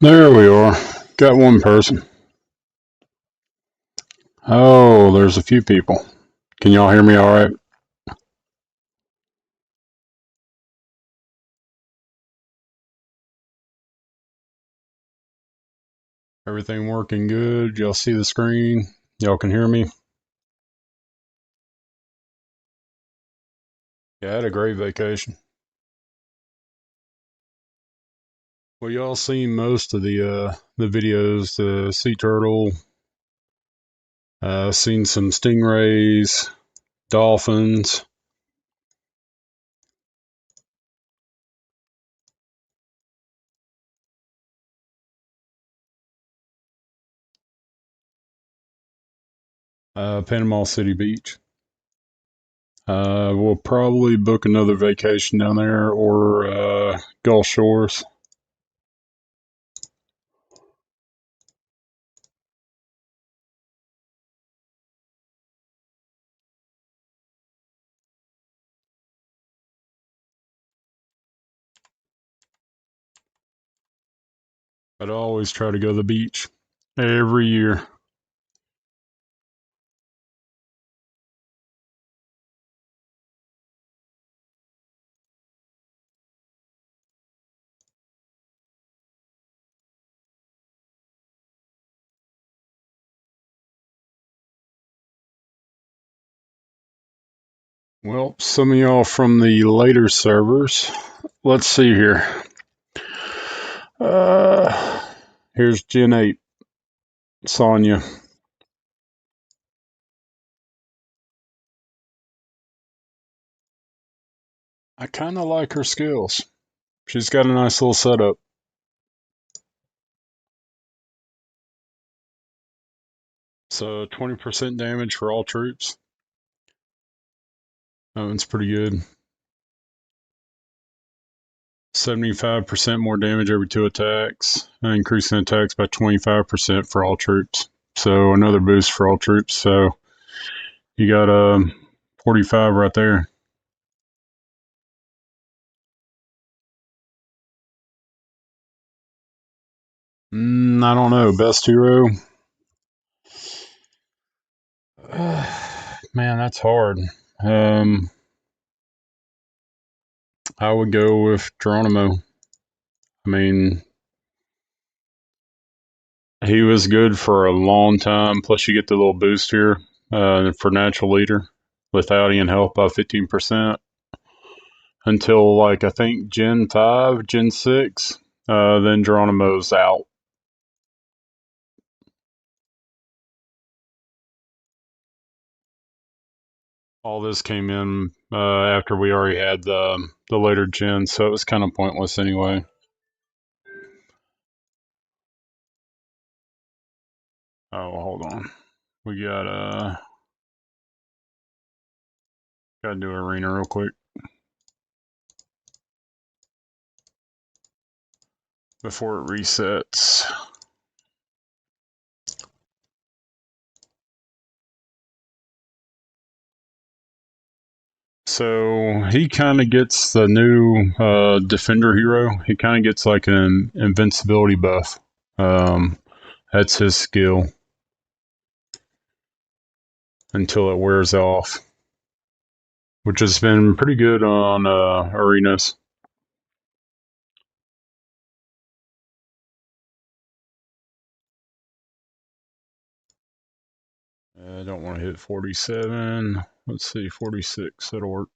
There we are. Got one person. Oh, there's a few people. Can y'all hear me all right? Everything working good? Y'all see the screen? Y'all can hear me? Yeah, I had a great vacation. Well, y'all seen most of the videos. The sea turtle. Seen some stingrays, dolphins. Panama City Beach. We'll probably book another vacation down there or Gulf Shores. I'd always try to go to the beach every year. Well, some of y'all from the later servers. Let's see here. Uh, Here's Gen 8, Sonya. I kind of like her skills. She's got a nice little setup. So 20% damage for all troops. That one's pretty good. 75% more damage every 2 attacks. Increasing attacks by 25% for all troops. So another boost for all troops. So you got 45 right there. I don't know. Best hero? Man, that's hard. Um, I would go with Geronimo. I mean, he was good for a long time. Plus, you get the little boost here for natural leader. Lethality health by 15% until like I think Gen 5, Gen 6. Then Geronimo's out. All this came in after we already had the later gens, so it was kind of pointless anyway. Oh, hold on. We gotta do arena real quick before it resets. So he kind of gets the new defender hero. He kind of gets like an invincibility buff. Um, that's his skill until it wears off, which has been pretty good on arenas. I don't want to hit 47. Let's see, 46. That'll work.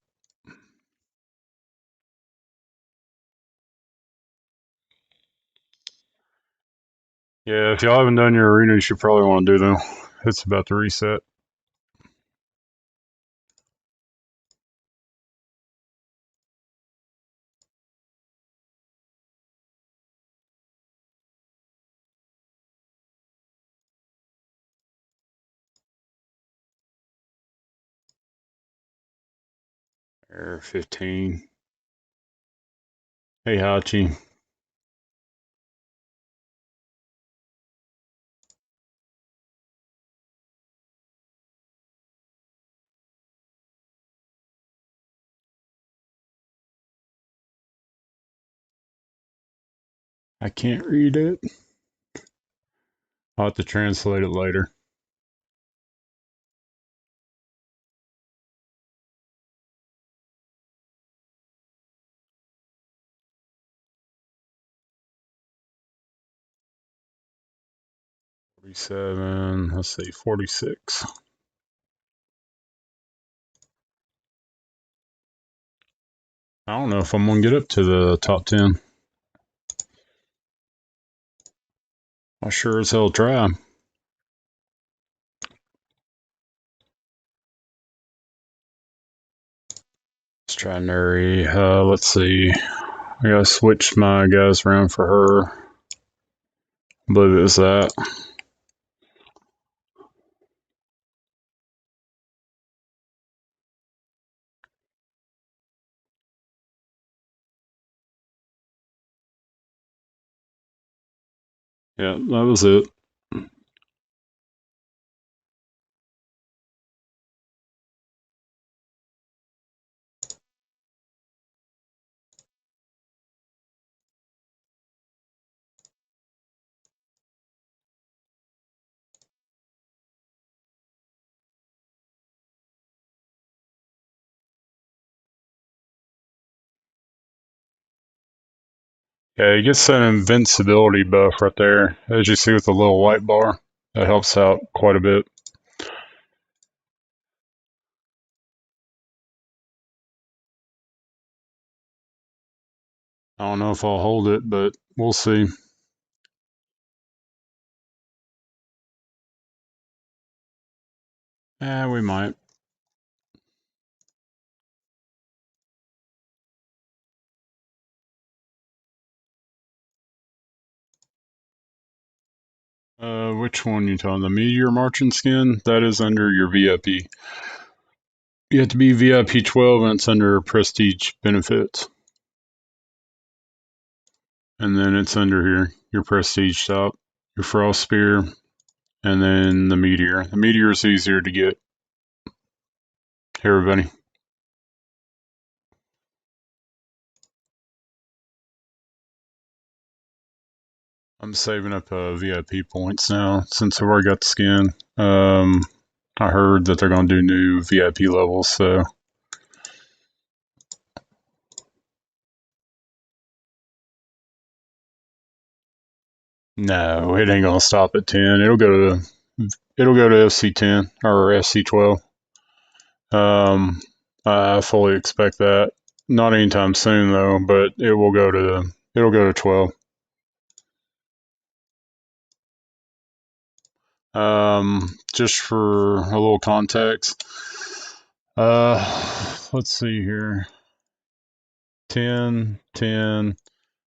Yeah, if y'all haven't done your arena, you should probably want to do them. It's about to reset. Air 15. Hey, Hachi. I can't read it. I'll have to translate it later. $47. Let's see, 46. I don't know if I'm gonna get up to the top 10. I sure as hell try. Let's try Nuri. Let's see. I gotta switch my guys around for her. I believe it was that. Yeah, that was it. Yeah, he gets that invincibility buff right there. As you see with the little white bar, that helps out quite a bit. I don't know if I'll hold it, but we'll see. We might. Which one you talking? The Meteor Marching skin? That is under your VIP. You have to be VIP 12 and it's under Prestige Benefits. And then it's under here, your Prestige shop, your Frost Spear, and then the Meteor. The Meteor is easier to get. Hey, everybody. I'm saving up VIP points now since I've already got the skin. I heard that they're going to do new VIP levels, so. No, it ain't gonna stop at 10. It'll go to FC10 or FC12. I fully expect that. Not anytime soon though, but it'll go to 12. Just for a little context. Let's see here. 10, 10.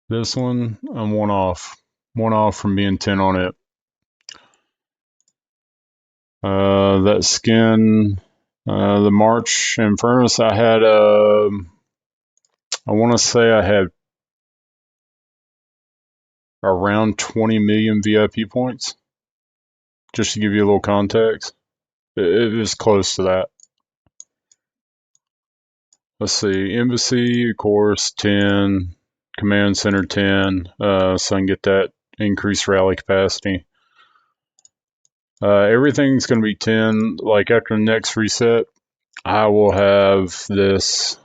This one, I'm one off. One off from being 10 on it. That skin, the March Infernus, I had, I want to say I had around 20 million VIP points, just to give you a little context. It was close to that. Let's see, Embassy, of course, 10, Command Center 10, so I can get that increased rally capacity. Everything's going to be 10. Like after the next reset, I will have this,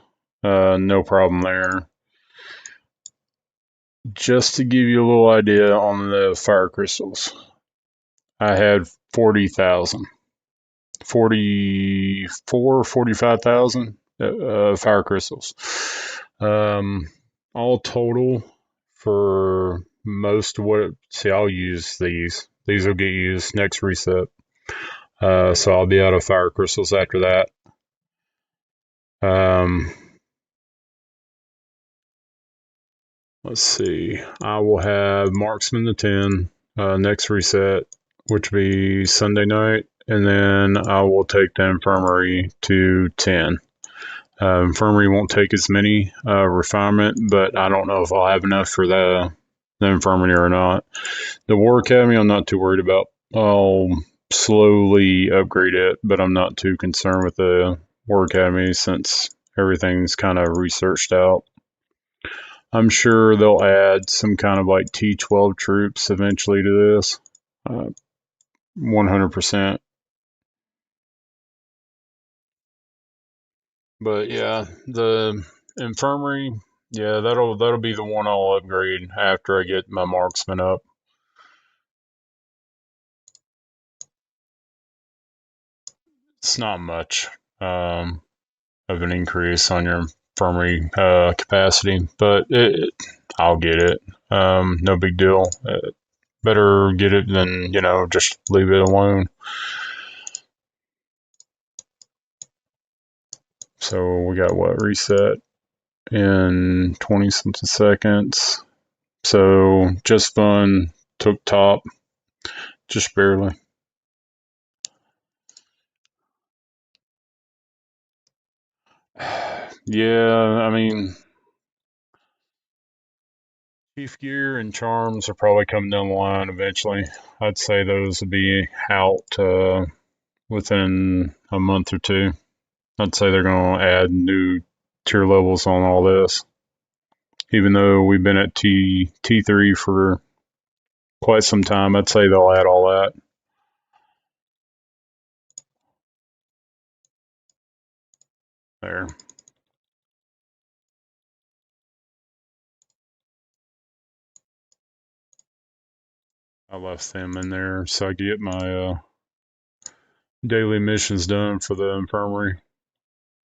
no problem there. Just to give you a little idea on the fire crystals, I had 40,000. 44, 45,000 fire crystals. All total for most of what, see, I'll use these. These will get used next reset. So I'll be out of fire crystals after that. Let's see. I will have Marksman to 10 next reset, which will be Sunday night. And then I will take the Infirmary to 10. Infirmary won't take as many refinement, but I don't know if I'll have enough for the Infirmary or not. The War Academy, I'm not too worried about. I'll slowly upgrade it, but I'm not too concerned with the War Academy since everything's kind of researched out. I'm sure they'll add some kind of like T12 troops eventually to this. 100%. But yeah, the infirmary, yeah, that'll be the one I'll upgrade after I get my marksman up. It's not much of an increase on your infirmary capacity, but I'll get it. No big deal. Better get it than just leave it alone. So we got what reset in 20 something seconds. So just fun took top, just barely. Yeah, I mean, Chief Gear and Charms are probably coming down the line eventually. I'd say those will be out within a month or two. I'd say they're going to add new tier levels on all this. Even though we've been at T3 for quite some time, I'd say they'll add all that. There. I left them in there so I could get my daily missions done for the infirmary.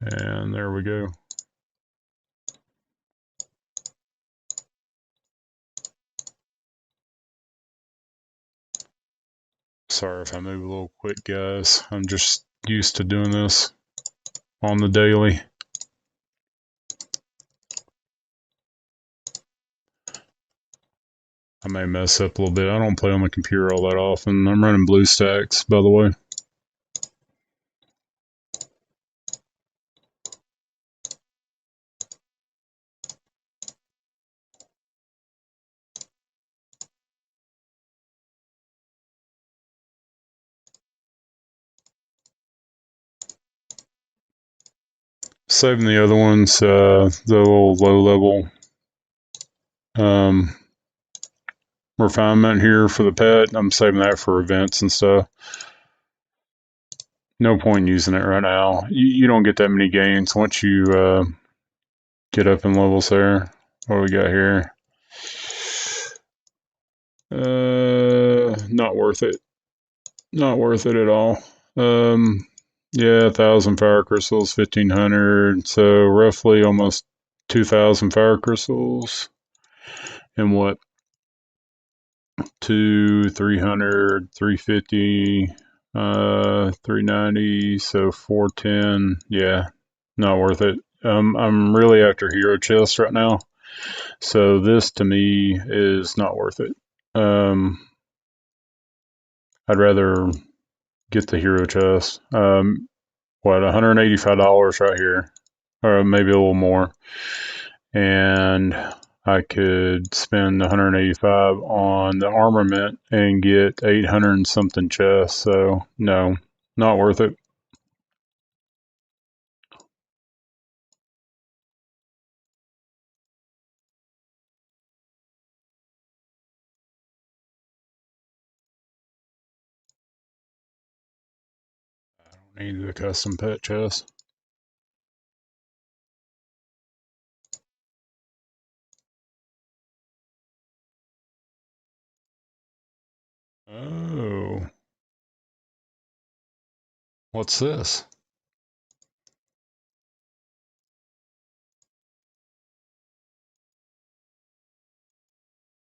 And there we go. Sorry if I move a little quick, guys. I'm just used to doing this on the daily. I may mess up a little bit. I don't play on my computer all that often. I'm running BlueStacks, by the way. Saving the other ones, the little low level um, refinement here for the pet. I'm saving that for events and stuff. No point using it right now. You don't get that many gains once you get up in levels there. What do we got here? Not worth it. Not worth it at all. Yeah, 1,000 fire crystals, 1,500. So roughly almost 2,000 fire crystals. And what? 300, 350, 390. So 410. Yeah, not worth it. I'm really after hero chests right now. So this to me is not worth it. I'd rather get the hero chest. What, $185 right here, or maybe a little more, and I could spend 185 on the armament and get 800 and something chests. So no, not worth it. I don't need the custom pet chest. Oh, what's this?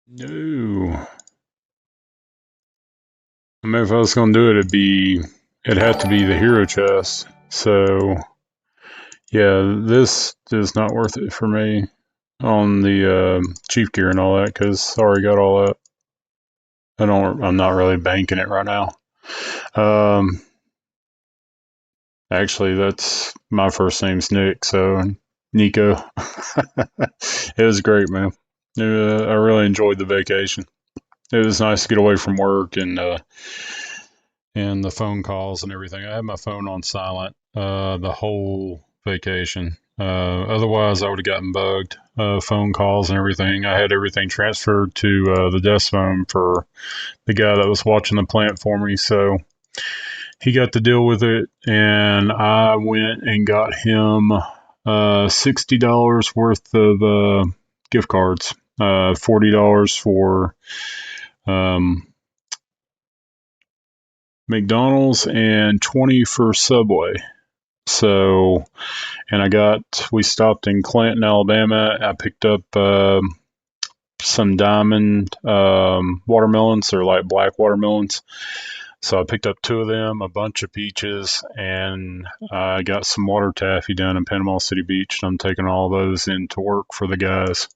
No. I mean, if I was gonna do it, it'd have to be the hero chest. So yeah, this is not worth it for me on the chief gear and all that because I already got all that. I'm not really banking it right now. Actually, that's my first name's Nick, so Nico. It was great, man. I really enjoyed the vacation. It was nice to get away from work and the phone calls and everything. I had my phone on silent the whole vacation. Otherwise, I would have gotten bugged. Phone calls and everything. I had everything transferred to the desk phone for the guy that was watching the plant for me. So he got to deal with it, and I went and got him $60 worth of gift cards, $40 for um, McDonald's and 20 for Subway. So, and we stopped in Clanton, Alabama. I picked up some diamond watermelons. They're like black watermelons. So I picked up two of them, a bunch of peaches, and I got some water taffy down in Panama City Beach. And I'm taking all those into work for the guys.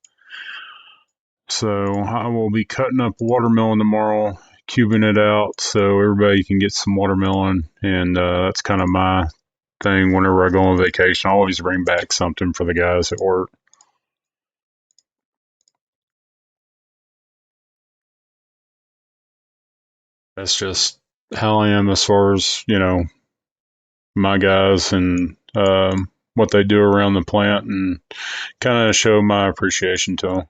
So I will be cutting up watermelon tomorrow, cubing it out so everybody can get some watermelon. And that's kind of my thing whenever I go on vacation. I always bring back something for the guys at work. That's just how I am as far as, my guys and what they do around the plant, and kind of show my appreciation to them.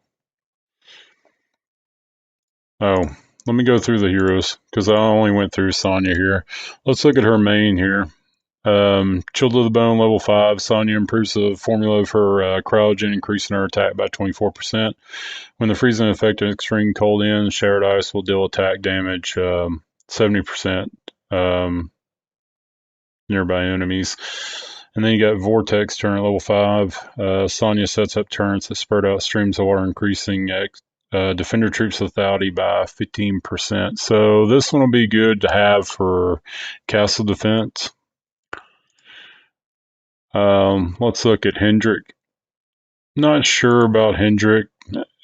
Oh, let me go through the heroes because I only went through Sonya here. Let's look at her main here. Chilled to the Bone, level 5. Sonya improves the formula of her cryogen, increasing her attack by 24%. When the freezing effect of extreme cold ends, Shattered Ice will deal attack damage 70% nearby enemies. And then you got Vortex turn at level 5. Sonya sets up turrets that spurt out streams of water, increasing defender troops lethality by 15%. So this one will be good to have for castle defense. Let's look at Hendrik. Not sure about Hendrik.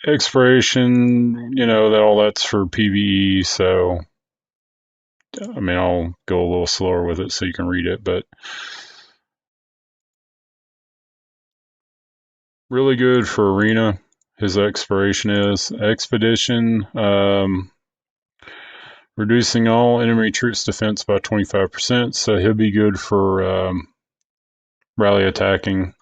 Expiration, that's for PvE, so I mean, I'll go a little slower with it so you can read it, but really good for Arena. His expiration is Expedition, reducing all enemy troops' defense by 25%, so he'll be good for rally attacking.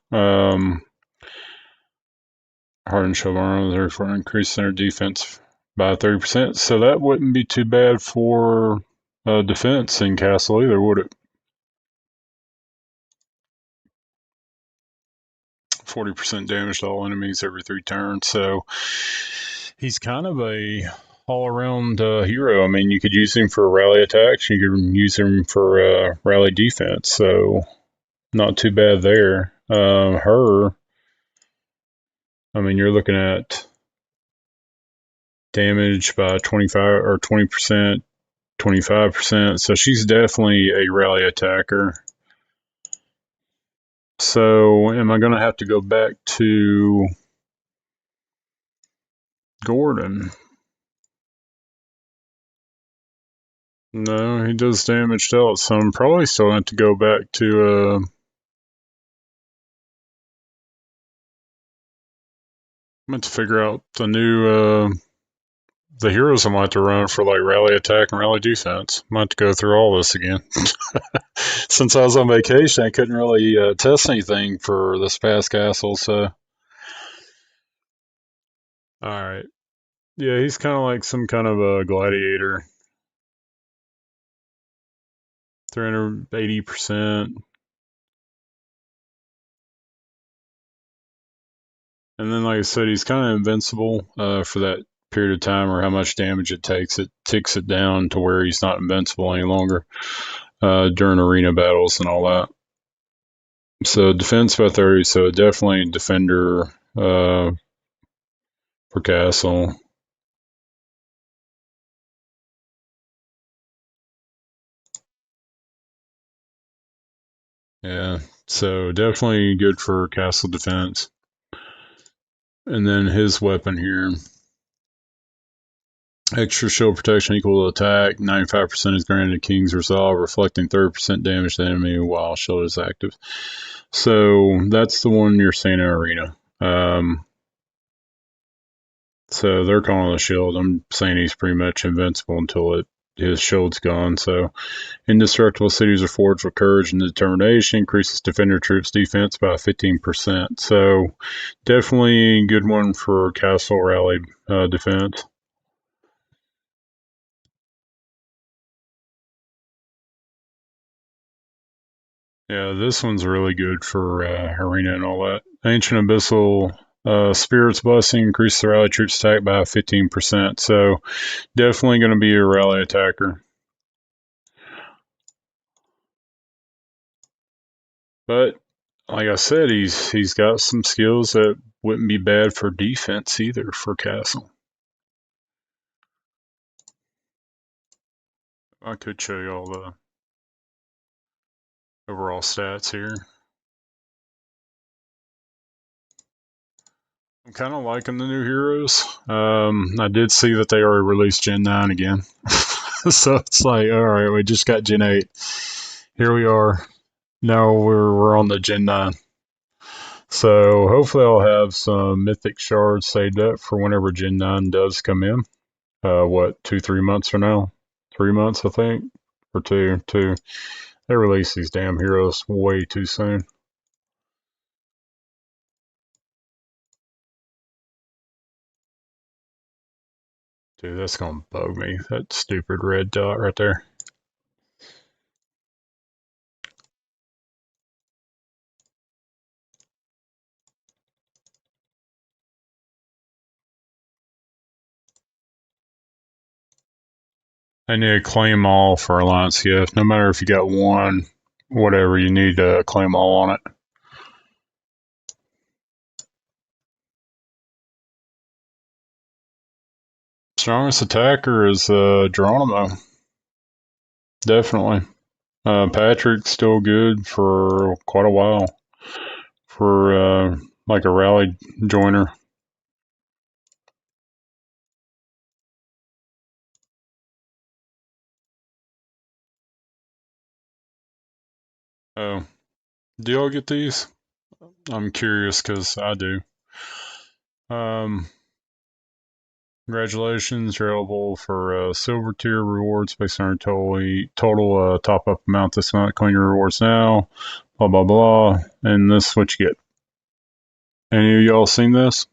Hardened Shogun, therefore increasing their defense by 30%, so that wouldn't be too bad for defense in Castle either, would it? 40% damage to all enemies every 3 turns, so he's kind of a all-around hero. I mean, you could use him for rally attacks, you could use him for rally defense, so not too bad there. I mean, you're looking at damage by 25 or 20%, 25%, so she's definitely a rally attacker. So, am I going to have to go back to Gordon? No, he does damage dealt, so I'm probably still going to go back to I'm going to figure out the new the heroes I might to run for like rally attack and rally defense. I might to go through all this again. Since I was on vacation, I couldn't really test anything for this past castle, so all right. Yeah, he's kind of like some kind of a gladiator. 380%. And then, like I said, he's kind of invincible for that period of time, or how much damage it takes. It ticks it down to where he's not invincible any longer during arena battles and all that. So defense by 30, so definitely defender for castle. Yeah, so definitely good for castle defense. And then his weapon here. Extra shield protection equal to attack. 95% is granted King's Resolve, reflecting 30% damage to the enemy while shield is active. So that's the one you're seeing in Arena. So they're calling the shield. I'm saying he's pretty much invincible until it his shield's gone. So indestructible cities are forged with courage and determination. Increases defender troops defense by 15%. So definitely a good one for castle rally defense. Yeah, this one's really good for arena and all that. Ancient Abyssal Spirit's Blessing increases the rally troops attack by 15%. So definitely going to be a rally attacker. But like I said, he's got some skills that wouldn't be bad for defense either for Castle. I could show you all the overall stats here. I'm kind of liking the new heroes. I did see that they already released Gen 9 again. So it's like, all right, we just got Gen 8. Here we are. Now we're on the Gen 9. So hopefully I'll have some mythic shards saved up for whenever Gen 9 does come in. What, 2-3 months from now? 3 months, I think, or two. They release these damn heroes way too soon. Dude, that's gonna bug me. That stupid red dot right there. I need to claim all for Alliance gift. No matter if you got one, whatever, you need to claim all on it. Strongest attacker is Geronimo. Definitely. Patrick's still good for quite a while for like a rally joiner. Oh, do y'all get these? I'm curious because I do. Um, Congratulations, you're eligible for silver tier rewards based on your total top up amount this month. Claim your rewards now. Blah blah blah. And this is what you get. Any of y'all seen this?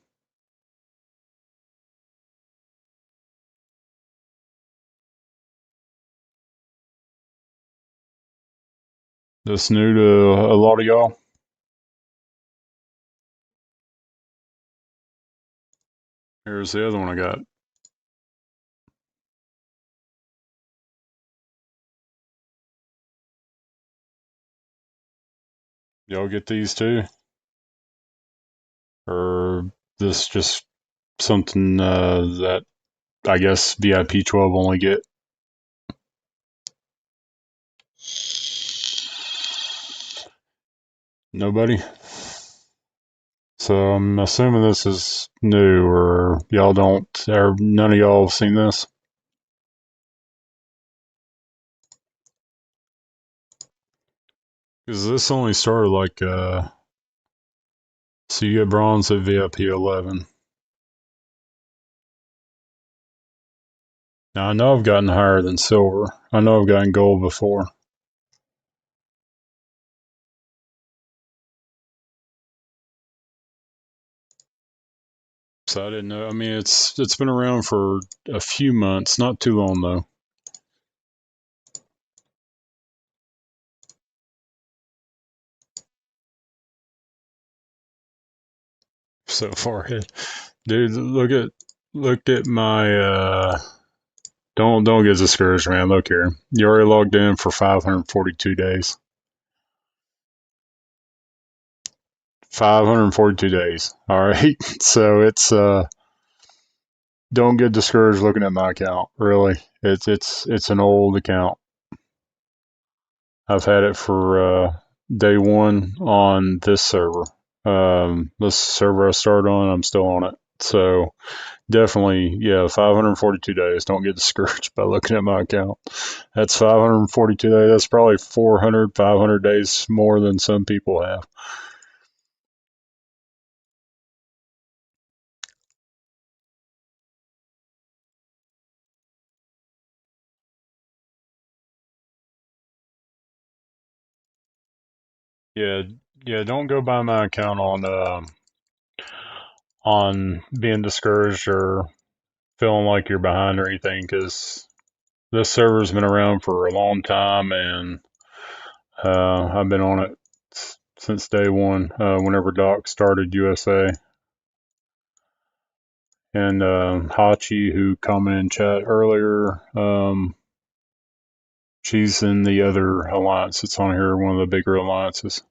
This new to a lot of y'all. Here's the other one I got. Y'all get these too? Or this just something that I guess VIP 12 only get? Nobody? So I'm assuming this is new, or y'all don't, or none of y'all have seen this? Because this only started like, so you get bronze at VIP 11. Now I know I've gotten higher than silver. I know I've gotten gold before. So I didn't know. I mean, it's been around for a few months, not too long though. So far ahead, dude. Look at my. Don't get discouraged, man. Look here. You already logged in for 542 days. 542 days. All right. So it's don't get discouraged looking at my account. Really, it's an old account. I've had it for day one on this server. This server I started on, I'm still on it. So definitely, yeah, 542 days. Don't get discouraged by looking at my account. That's 542 days. That's probably 400, 500 days more than some people have. Yeah, yeah. Don't go by my account on being discouraged or feeling like you're behind or anything, because this server's been around for a long time, and I've been on it since day one. Whenever Doc started USA, and Hachi, who commented in chat earlier, she's in the other alliance that's on here, one of the bigger alliances.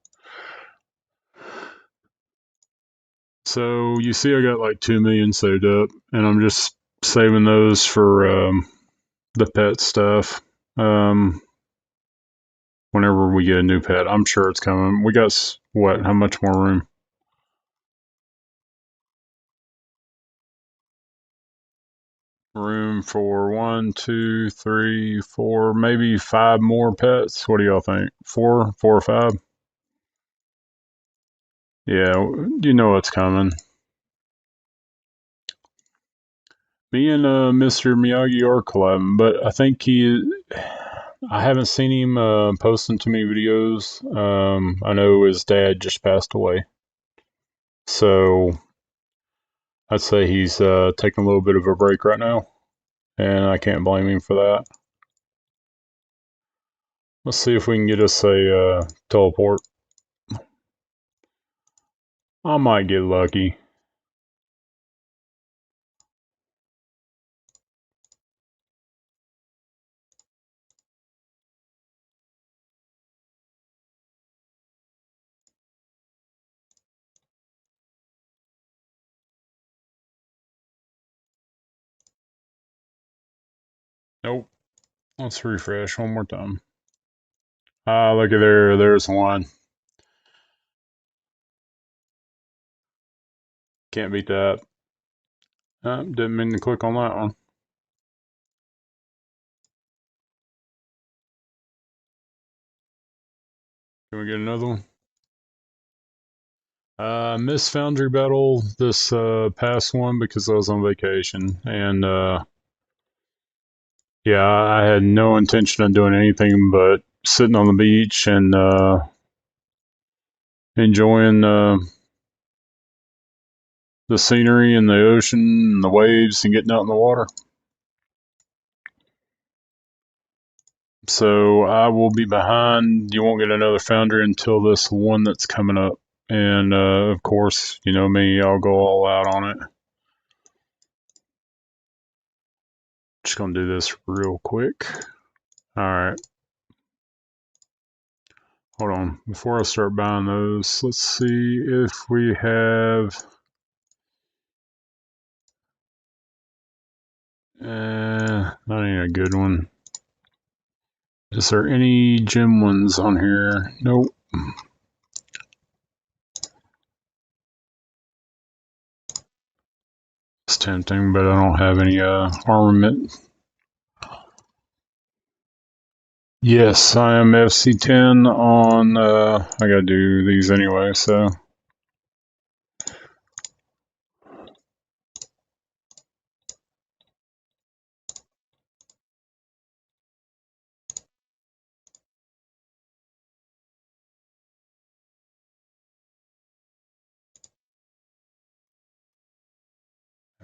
So you see, I got like 2 million saved up, and I'm just saving those for the pet stuff. Whenever we get a new pet, I'm sure it's coming. We got what? How much more room? Room for one, two, three, four, maybe 5 more pets. What do y'all think? Four or five? Yeah, you know what's coming. Me and Mr. Miyagi are collabing, but I think I haven't seen him posting too many videos. I know his dad just passed away, so I'd say he's taking a little bit of a break right now, and I can't blame him for that. Let's see if we can get us a teleport. I might get lucky. Nope. Let's refresh one more time. Ah, look at there. There's one. Can't beat that. Didn't mean to click on that one. Can we get another one? Missed Foundry Battle this past one because I was on vacation, and yeah, I had no intention of doing anything but sitting on the beach and enjoying the scenery and the ocean and the waves and getting out in the water. So I will be behind. You won't get another Foundry until this one that's coming up. And of course, you know me, I'll go all out on it. Just gonna do this real quick. All right. Hold on. Before I start buying those, let's see if we have. Not even a good one. Is there any gem ones on here? Nope. It's tempting, but I don't have any armament. Yes, I am FC10 on. I gotta do these anyway, so.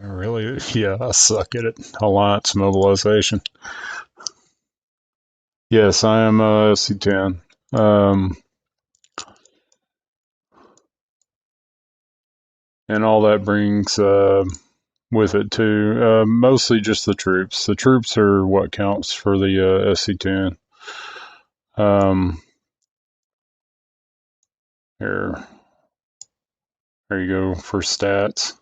Really? Yeah, I suck at it. Alliance mobilization. Yes, I am FC10. And all that brings with it too. Mostly just the troops. The troops are what counts for the SC10. Here, there you go for stats.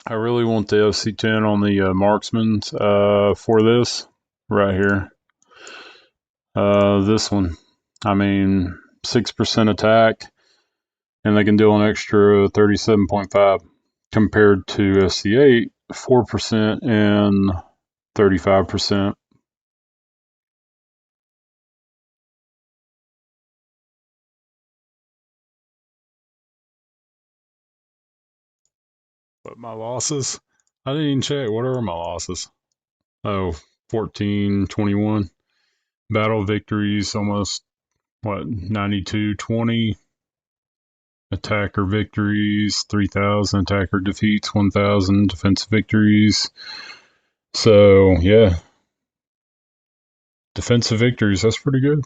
I really want the FC10 on the marksmen for this right here. This one. I mean, 6% attack, and they can deal an extra 37.5 compared to SC8, 4% and 35%. But my losses? I didn't even check. What are my losses? Oh, 1421. Battle victories almost, what, 9220. Attacker victories 3000. Attacker defeats 1000. Defensive victories. So yeah, defensive victories, that's pretty good.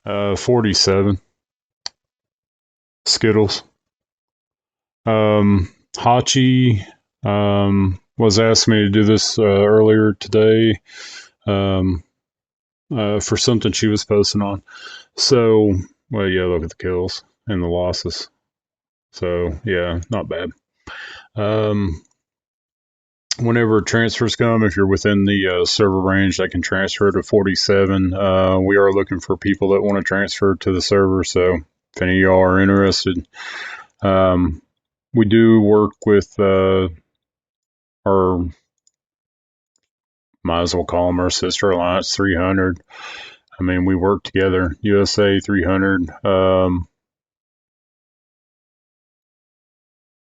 47. Skittles. Hachi was asking me to do this earlier today um, for something she was posting on. So, well, yeah, look at the kills and the losses. So, yeah, not bad. Whenever transfers come, if you're within the server range, I can transfer to 47. We are looking for people that want to transfer to the server, so if any of y'all are interested, we do work with our, might as well call them our sister alliance, 300. I mean, we work together. USA 300.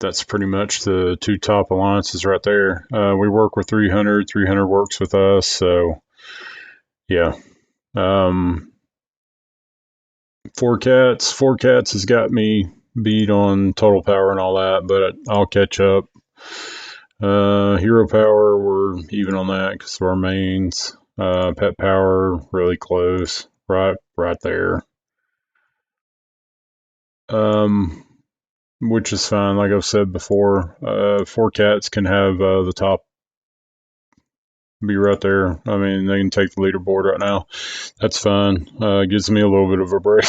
That's pretty much the two top alliances right there. We work with 300. 300 works with us. So, yeah. Four Cats. Four Cats has got me beat on total power and all that, but I'll catch up. Hero power, we're even on that because of our mains. Pet power, really close, right there. Which is fine. Like I've said before, Four Cats can have the top be right there. I mean, they can take the leaderboard right now. That's fine. Gives me a little bit of a break.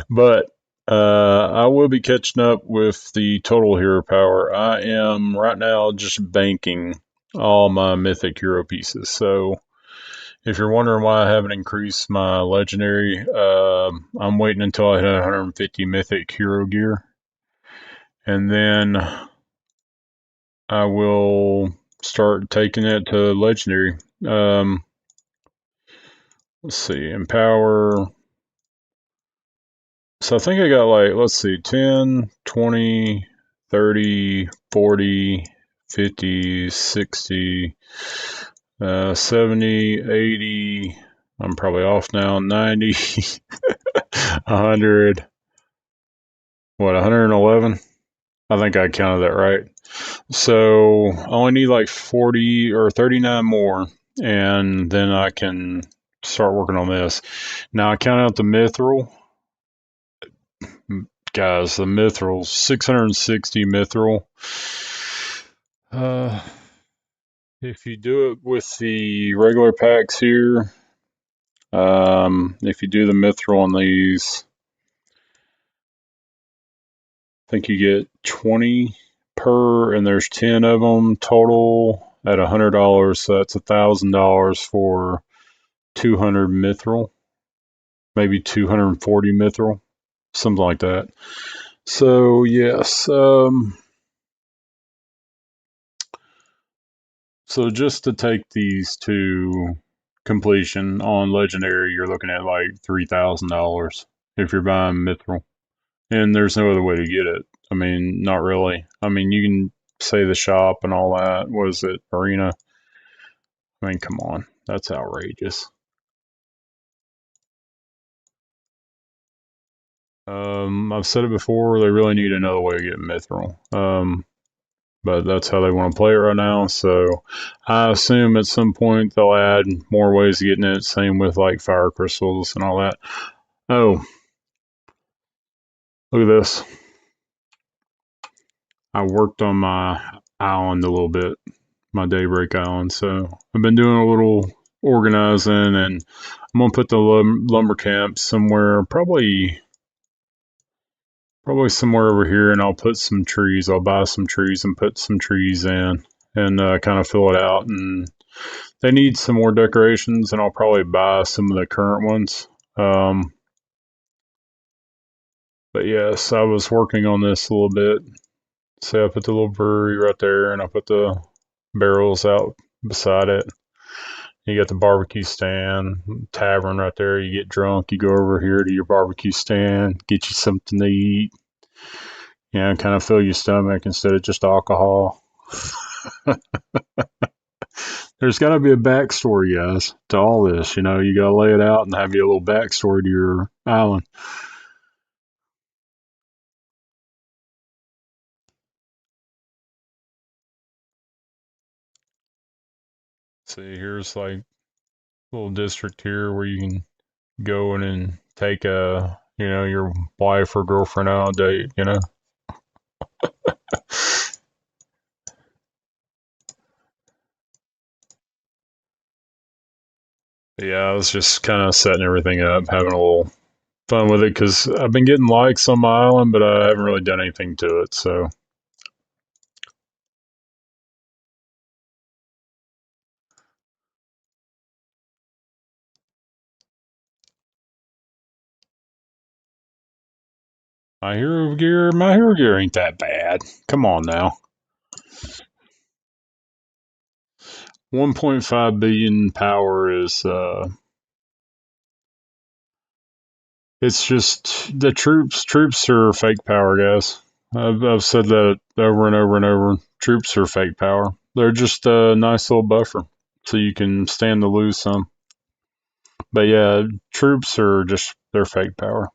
But I will be catching up with the total hero power. I am right now just banking all my mythic hero pieces. So if you're wondering why I haven't increased my legendary, I'm waiting until I hit 150 mythic hero gear. And then I will start taking it to legendary. Let's see, empower. So I think I got like, let's see, 10, 20, 30, 40, 50, 60, 70, 80. I'm probably off now. 90, 100. What, 111? I think I counted that right. So I only need like 40 or 39 more, and then I can start working on this. Now I count out the mithril. Guys, the mithril, 660 mithril. If you do it with the regular packs here, if you do the mithril on these, I think you get 20 per, and there's 10 of them total at $100. So that's $1,000 for 200 mithril, maybe 240 mithril, something like that. So yes, so just to take these to completion on legendary, you're looking at like $3,000 if you're buying mithril, and there's no other way to get it. I mean, not really. I mean, you can say the shop and all that. Was it arena? I mean, come on, that's outrageous. I've said it before. They really need another way to get mithril. But that's how they want to play it right now. So I assume at some point they'll add more ways of getting it. Same with like fire crystals and all that. Oh, look at this. I worked on my island a little bit, my Daybreak Island. So I've been doing a little organizing, and I'm gonna put the lumber camp somewhere, probably somewhere over here, and I'll put some trees. I'll buy some trees and put some trees in, and kind of fill it out. And they need some more decorations, and I'll probably buy some of the current ones. But yes, I was working on this a little bit. So I put the little brewery right there, and I put the barrels out beside it. You got the barbecue stand, tavern right there. You get drunk, you go over here to your barbecue stand, get you something to eat. kind of fill your stomach instead of just alcohol. There's got to be a backstory, guys, to all this. You got to lay it out and have you a little backstory to your island. See, here's like a little district here where you can go in and take your wife or girlfriend out on a date. Yeah, I was just kind of setting everything up, having a little fun with it because I've been getting likes on my island, but I haven't really done anything to it. So my hero gear ain't that bad. Come on now. 1.5 billion power is it's just the troops. Troops are fake power, guys. I've said that over and over and over. Troops are fake power. They're just a nice little buffer, so you can stand to lose some. But yeah, troops are just they're fake power.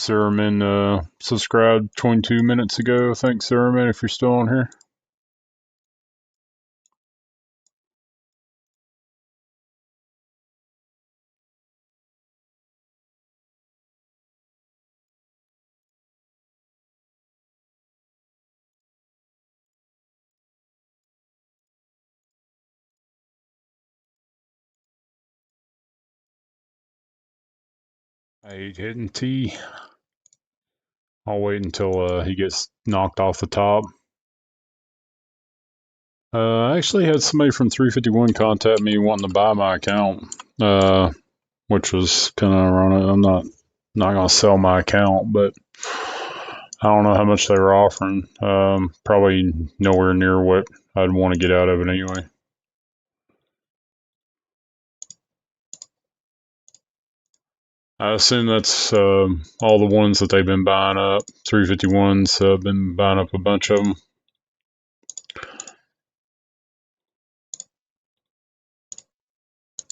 Zimmerman subscribed 22 minutes ago. Thanks, Zimmerman, if you're still on here. I hate hitting T. I'll wait until he gets knocked off the top. I actually had somebody from 351 contact me wanting to buy my account, which was kind of ironic. I'm not gonna sell my account, but I don't know how much they were offering. Probably nowhere near what I'd want to get out of it anyway. I assume that's all the ones that they've been buying up. 351's been buying up a bunch of them.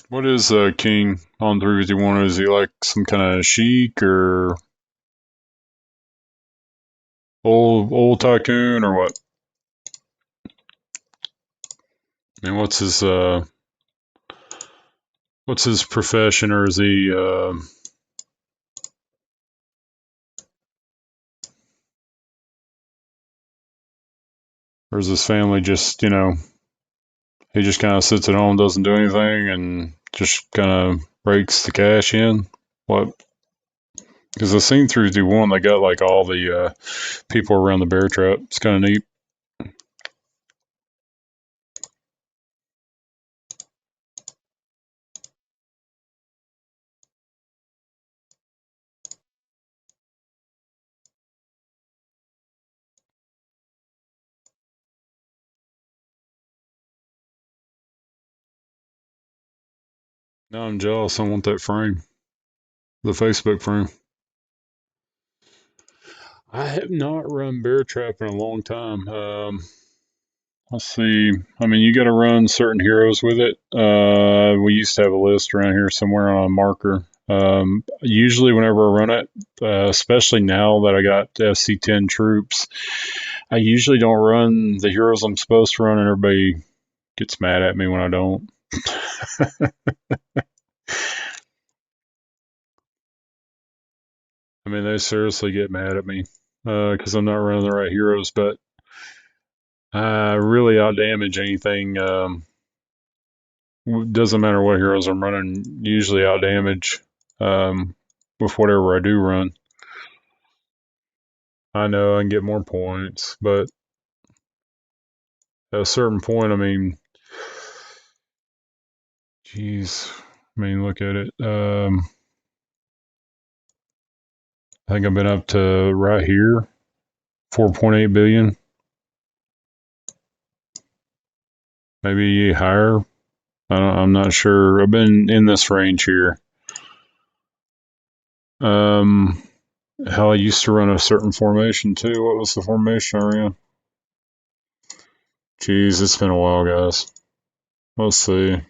What is King on 351? Is he like some kind of sheik or old tycoon or what? I mean, what's his profession, or is he or is his family just he just kind of sits at home, doesn't do anything, and just kind of rakes the cash in? What? Because I seen through the one, they got like all the people around the bear trap. It's kind of neat. Now I'm jealous. I want that frame, the Facebook frame. I have not run bear trap in a long time. Let's see. I mean, you got to run certain heroes with it. We used to have a list around here somewhere on a marker. Usually, whenever I run it, especially now that I got FC10 troops, I usually don't run the heroes I'm supposed to run, and everybody gets mad at me when I don't. I mean, they seriously get mad at me because I'm not running the right heroes, but I really outdamage anything. Doesn't matter what heroes I'm running, usually outdamage with whatever I do run. I know I can get more points, but at a certain point, I mean, geez, I mean, look at it. I think I've been up to right here, 4.8 billion, maybe higher. I'm not sure. I've been in this range here. Um, Hell, I used to run a certain formation too. What was the formation I ran? Jeez, it's been a while, guys. Let's see.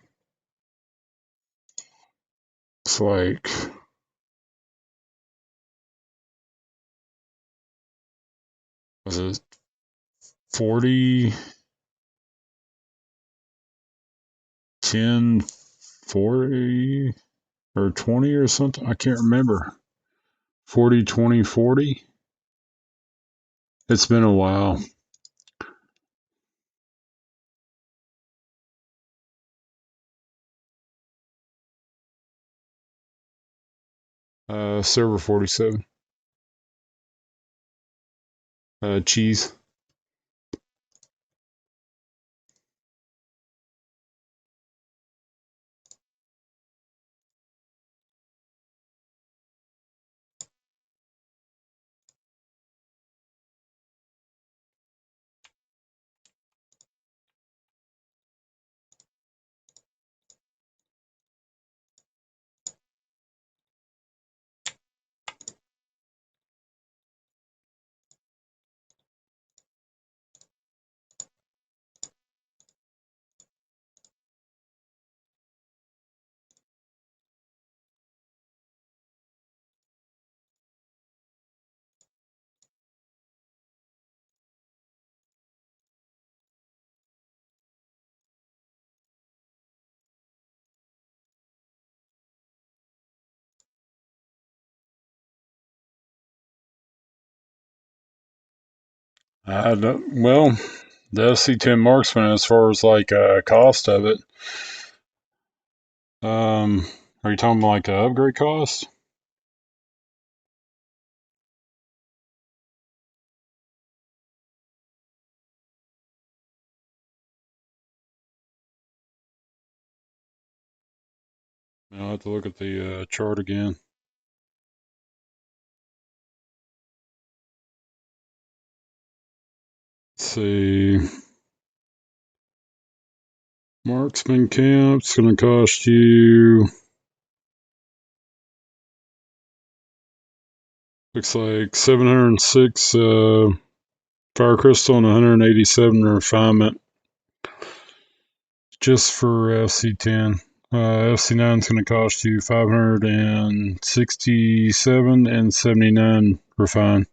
It's like was it 40, 10, 40, or 20 or something? I can't remember. 40, 20, 40. It's been a while. Server 47. Cheese. I don't, well, the SC10 Marksman, as far as like cost of it, um, are you talking like upgrade cost? I'll have to look at the chart again. Let's see. Marksman camp's going to cost you, looks like 706 fire crystal and 187 refinement just for FC10. FC9 is going to cost you 567 and 79 refine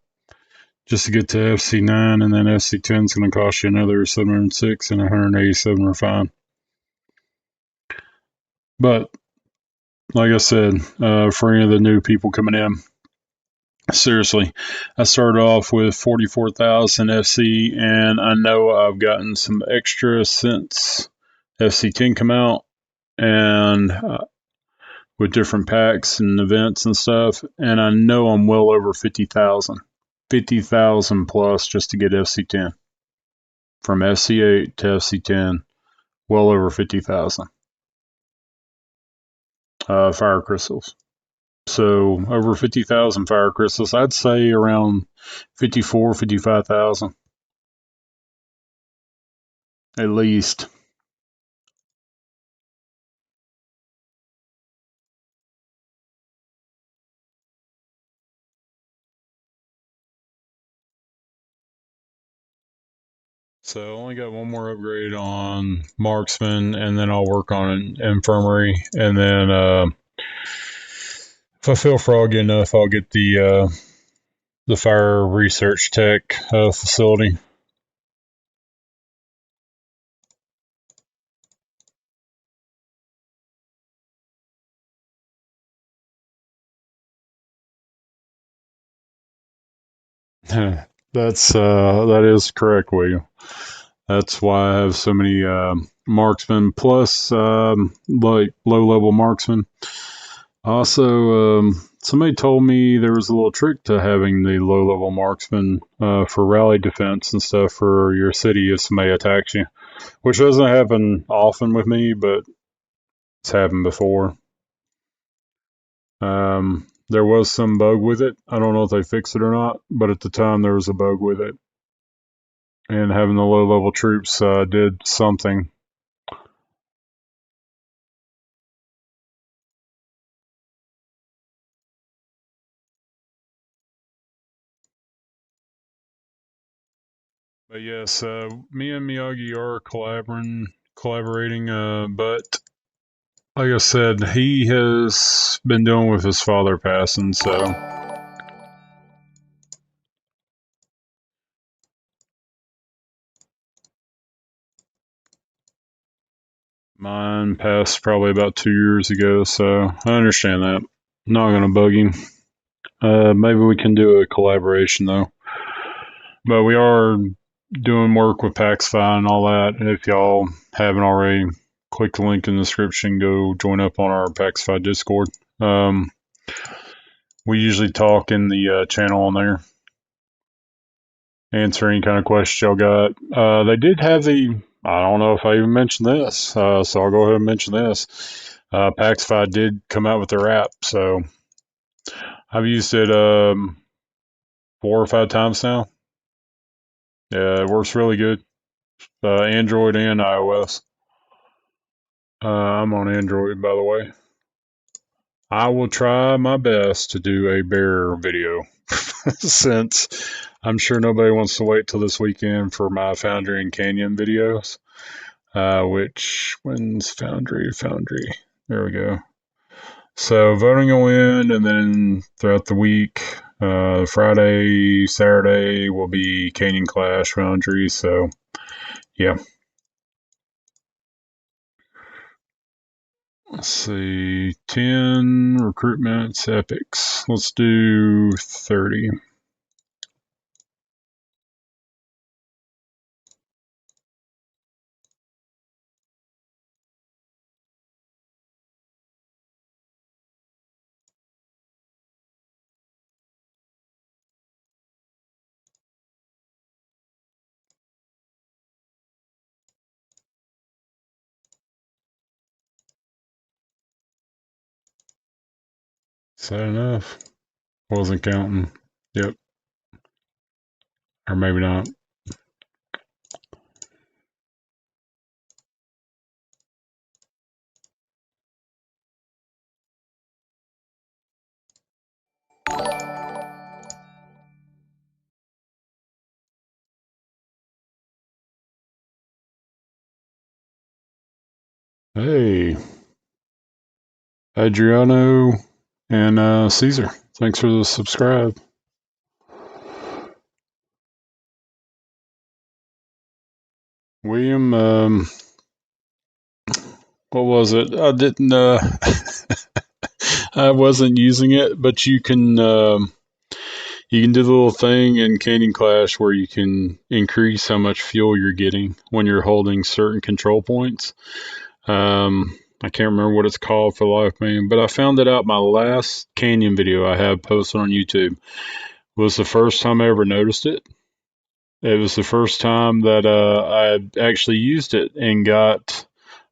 just to get to FC9, and then FC10 is going to cost you another 706 and 187 refine. But like I said, for any of the new people coming in, seriously, I started off with 44,000 FC, and I know I've gotten some extra since FC10 come out, and with different packs and events and stuff, and I know I'm well over 50,000. 50,000 plus just to get FC10. From FC8 to FC10, well over 50,000. Fire crystals. So over 50,000 fire crystals. I'd say around 54, 55,000 at least. So I only got one more upgrade on marksman, and then I'll work on infirmary, and then if I feel froggy enough, I'll get the fire research tech facility. That is correct, William. That's why I have so many marksmen plus like low level marksmen. Also, somebody told me there was a little trick to having the low level marksman for rally defense and stuff for your city if somebody attacks you, which doesn't happen often with me, but it's happened before. There was some bug with it. I don't know if they fixed it or not, but at the time there was a bug with it. And having the low level troops did something. But yes, me and Miyagi are collaborating. But like I said, he has been dealing with his father passing, so mine passed probably about 2 years ago. So I understand that. Not gonna bug him. Maybe we can do a collaboration though. But we are doing work with Paxfy and all that. If y'all haven't already, click the link in the description. Go join up on our Paxfy Discord. Um, we usually talk in the channel on there, answer any kind of questions y'all got. They did have the. I don't know if I even mentioned this, so I'll go ahead and mention this. Paxfy did come out with their app, so I've used it 4 or 5 times now. Yeah, it works really good. Android and iOS. I'm on Android, by the way. I will try my best to do a bear video since I'm sure nobody wants to wait till this weekend for my Foundry and Canyon videos. Which, when's Foundry? Foundry. There we go. So voting will end, and then throughout the week, Friday, Saturday will be Canyon Clash Foundry. So yeah. Let's see, 10 recruitments, epics. Let's do 30. Is that enough? Wasn't counting. Yep. Or maybe not. Hey, Adriano and Caesar. Thanks for the subscribe. William, what was it? I didn't, I wasn't using it, but you can do the little thing in Canyon Clash where you can increase how much fuel you're getting when you're holding certain control points. I can't remember what it's called for the life of me, but I found it out my last Canyon video I have posted on YouTube was the first time I ever noticed it. It was the first time that I actually used it and got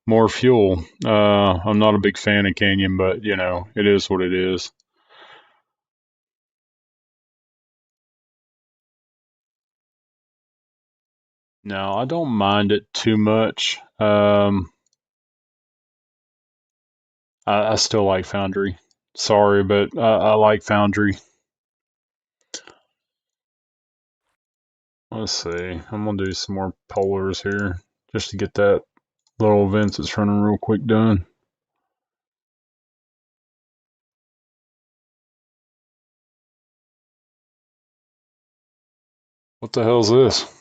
more fuel. I'm not a big fan of Canyon, but you know, it is what it is. No, I don't mind it too much. I still like Foundry. Sorry, but I like Foundry. Let's see. I'm gonna do some more polars here just to get that little events that's running real quick done. What the hell's this?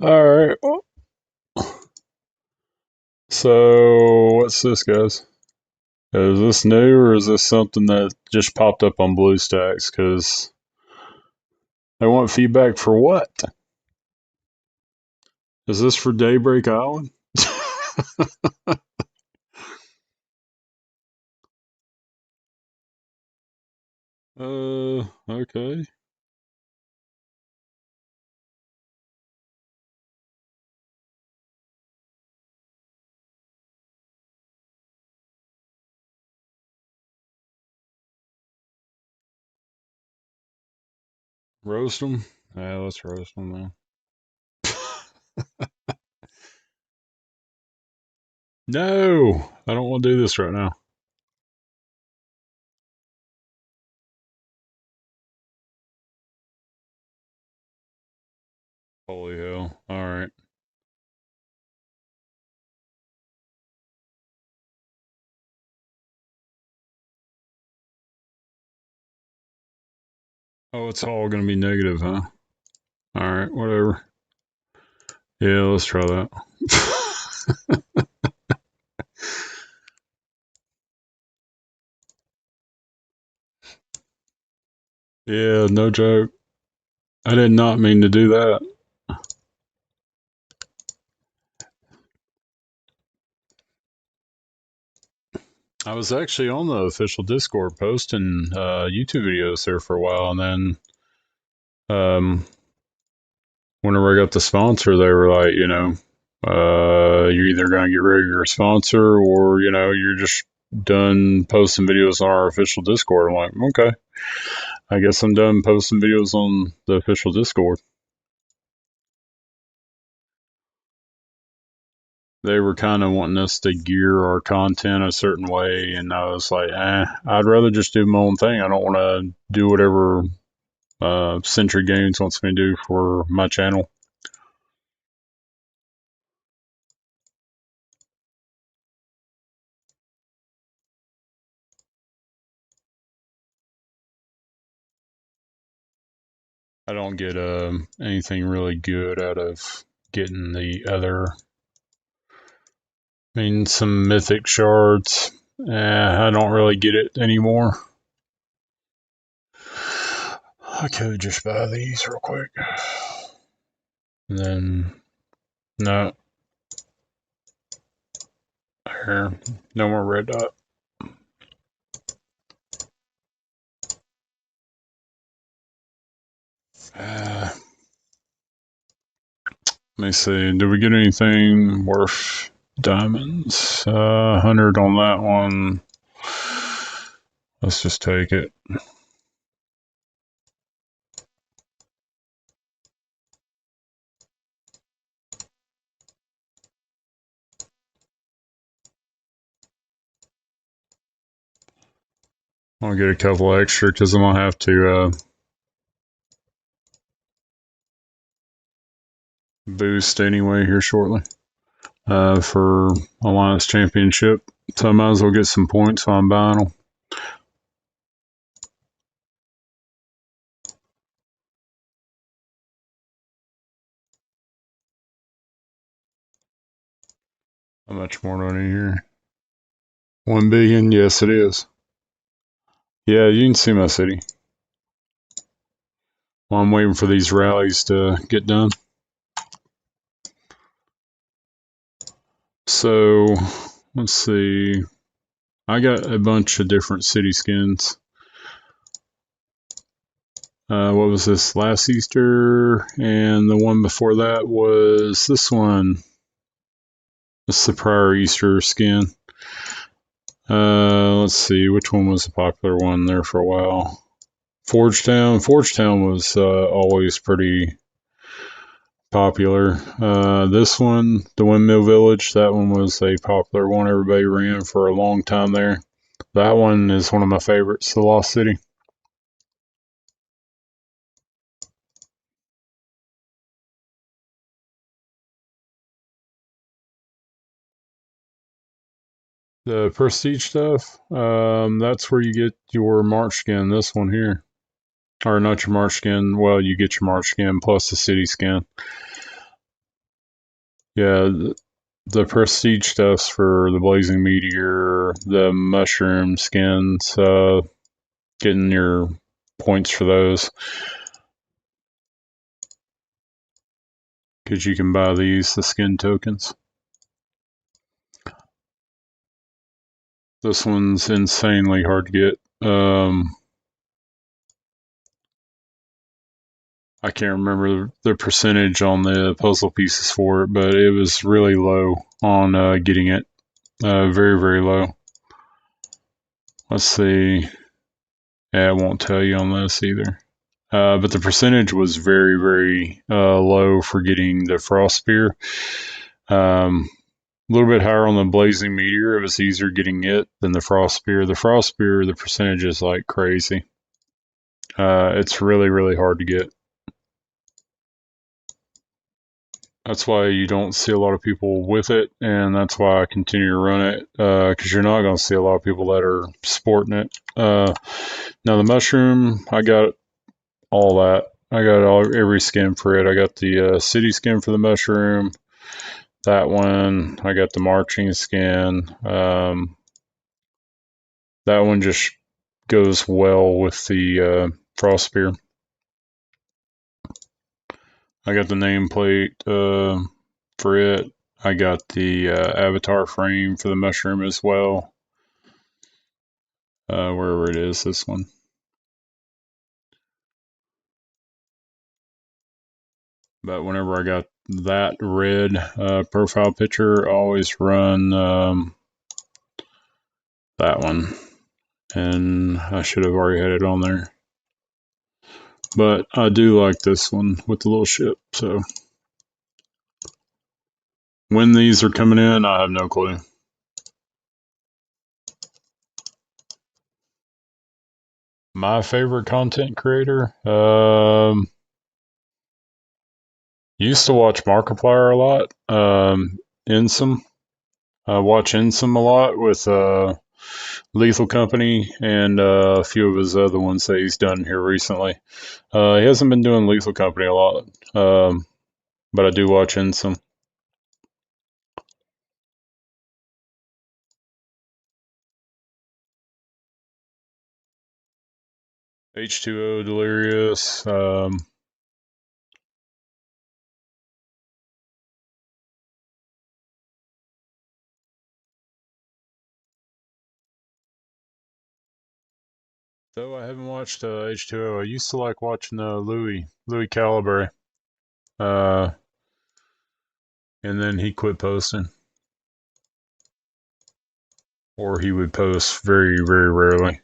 All right. So what's this, guys? Is this new or is this something that just popped up on BlueStacks? Because they want feedback for what? Is this for Daybreak Island? Okay. Roast them? Yeah, let's roast them then. No, I don't want to do this right now. Holy hell. Alright. Oh, it's all going to be negative, huh? Alright, whatever. Yeah, let's try that. Yeah, no joke. I did not mean to do that. I was actually on the official Discord posting YouTube videos there for a while, and then whenever I got the sponsor, they were like, you're either gonna get rid of your sponsor or you're just done posting videos on our official Discord. I'm like, okay, I guess I'm done posting videos on the official Discord. They were kind of wanting us to gear our content a certain way, and I was like, I'd rather just do my own thing. I don't want to do whatever Century Games wants me to do for my channel. I don't get anything really good out of getting the other. I mean, some mythic shards. I don't really get it anymore. I could just buy these real quick. And then, no. Here, no more red dot. Let me see. Did we get anything worth diamonds? 100 on that one. Let's just take it. I'll get a couple extra because I'm going to have to boost anyway here shortly for Alliance Championship. So I might as well get some points while I'm buying them. How much more do I need here? 1 billion? Yes, it is. Yeah, you can see my city. While I'm waiting for these rallies to get done. So, let's see. I got a bunch of different city skins. What was this? Last Easter, and the one before that was this one. This is the prior Easter skin. Let's see, which one was the popular one there for a while? Forgetown. Forgetown was always pretty popular. This one, the Windmill Village, that one was a popular one. Everybody ran for a long time there. That one is one of my favorites, the Lost City. The prestige stuff, that's where you get your March skin. This one here, or not your March skin. Well, you get your March skin plus the city skin. Yeah, the prestige stuff's for the Blazing Meteor, the mushroom skins, getting your points for those. Because you can buy these, the skin tokens. This one's insanely hard to get. I can't remember the percentage on the puzzle pieces for it, but it was really low on getting it. Very, very low. Let's see. Yeah, it won't tell you on this either. But the percentage was very, very low for getting the frost spear. little bit higher on the Blazing Meteor. It was easier getting it than the Frost Spear. The Frost Spear, the percentage is like crazy. It's really, really hard to get. That's why you don't see a lot of people with it, and that's why I continue to run it, because you're not going to see a lot of people that are sporting it. Now the mushroom, I got all that. I got every skin for it. I got the city skin for the mushroom. That one. I got the marching skin. That one just goes well with the frost spear. I got the nameplate for it. I got the avatar frame for the mushroom as well. Wherever it is, this one. But whenever I got that red profile picture, I always run that one. And I should have already had it on there. But I do like this one with the little ship, so when these are coming in, I have no clue. My favorite content creator? Used to watch Markiplier a lot. Insum. I watch Insum a lot with Lethal Company and a few of his other ones that he's done here recently. He hasn't been doing Lethal Company a lot, but I do watch Insum. H2O, Delirious. Though I haven't watched H2O, I used to like watching Louis Calibre. Uh, and then he quit posting. Or he would post very, very rarely.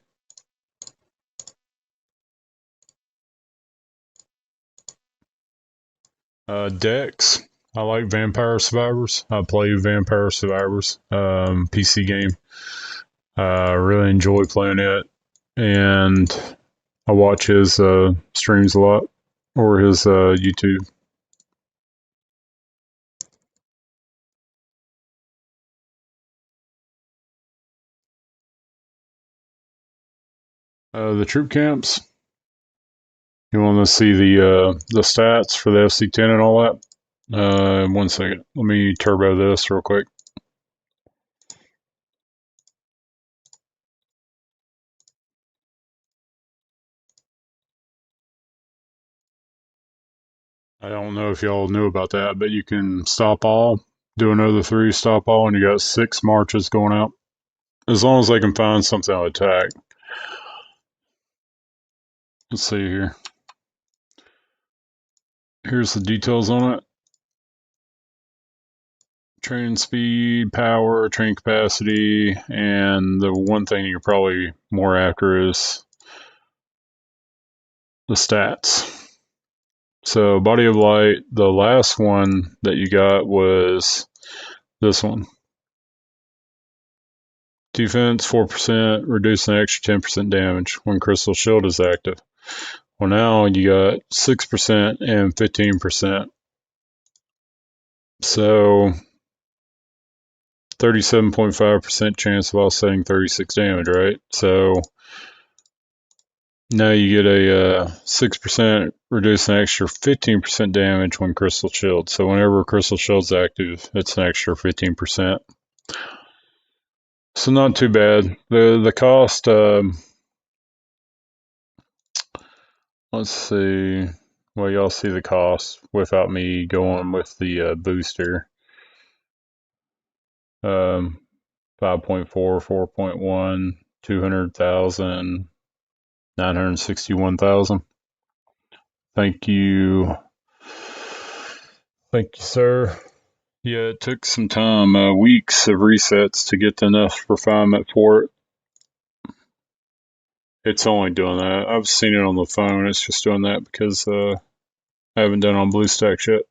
Dex. I like Vampire Survivors. I play Vampire Survivors PC game. I really enjoy playing it, and I watch his streams a lot or his YouTube. The troop camps. You want to see the stats for the FC10 and all that? 1 second. Let me turbo this real quick. I don't know if y'all knew about that, but you can stop all, do another 3, stop all, and you got 6 marches going out. As long as they can find something to attack. Let's see here. Here's the details on it. Train speed, power, train capacity, and the one thing you're probably more after is the stats. So body of light, the last one that you got was this one. Defense 4%, reduce an extra 10% damage when Crystal Shield is active. Well, now you got 6% and 15%. So 37.5% chance of offsetting 36 damage, right? So now you get a 6% reduce an extra 15% damage when Crystal Shield. So whenever Crystal Shield's active, it's an extra 15%. So not too bad. The cost, let's see. Well, y'all see the cost without me going with the booster. 5.4, 4.1, 200,000, 961,000. Thank you. Thank you, sir. Yeah, it took some time, weeks of resets to get enough refinement for it. It's only doing that. I've seen it on the phone. It's just doing that because I haven't done it on BlueStacks yet.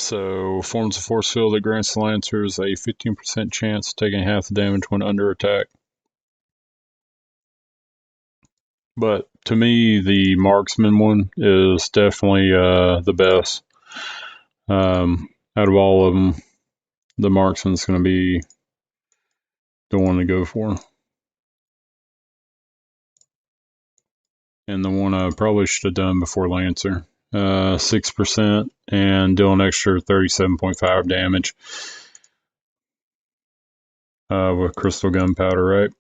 So, forms a force field that grants the Lancers a 15% chance of taking half the damage when under attack. But to me, the marksman one is definitely the best. Out of all of them, the marksman's going to be the one to go for. And the one I probably should have done before Lancer. 6% and deal an extra 37.5 damage with crystal gunpowder, right?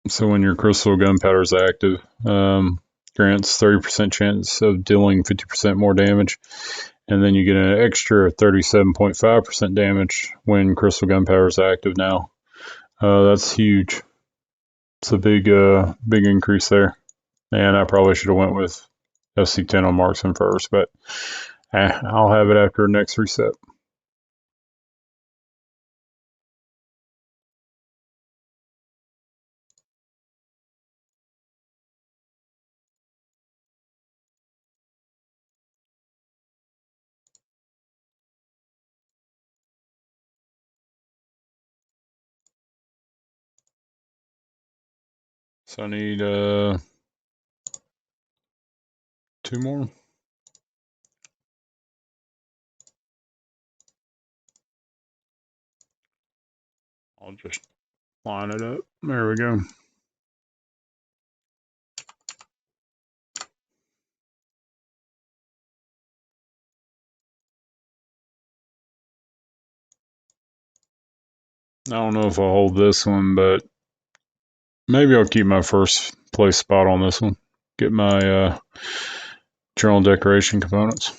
So when your crystal gunpowder is active, grants 30% chance of dealing 50% more damage, and then you get an extra 37.5% damage when crystal gunpowder is active now. That's huge. It's a big increase there. And I probably should have went with SC10 on marksman first, but I'll have it after next reset. So I need 2 more. I'll just line it up. There we go. I don't know if I'll hold this one, but maybe I'll keep my first place spot on this one. Get my journal decoration components.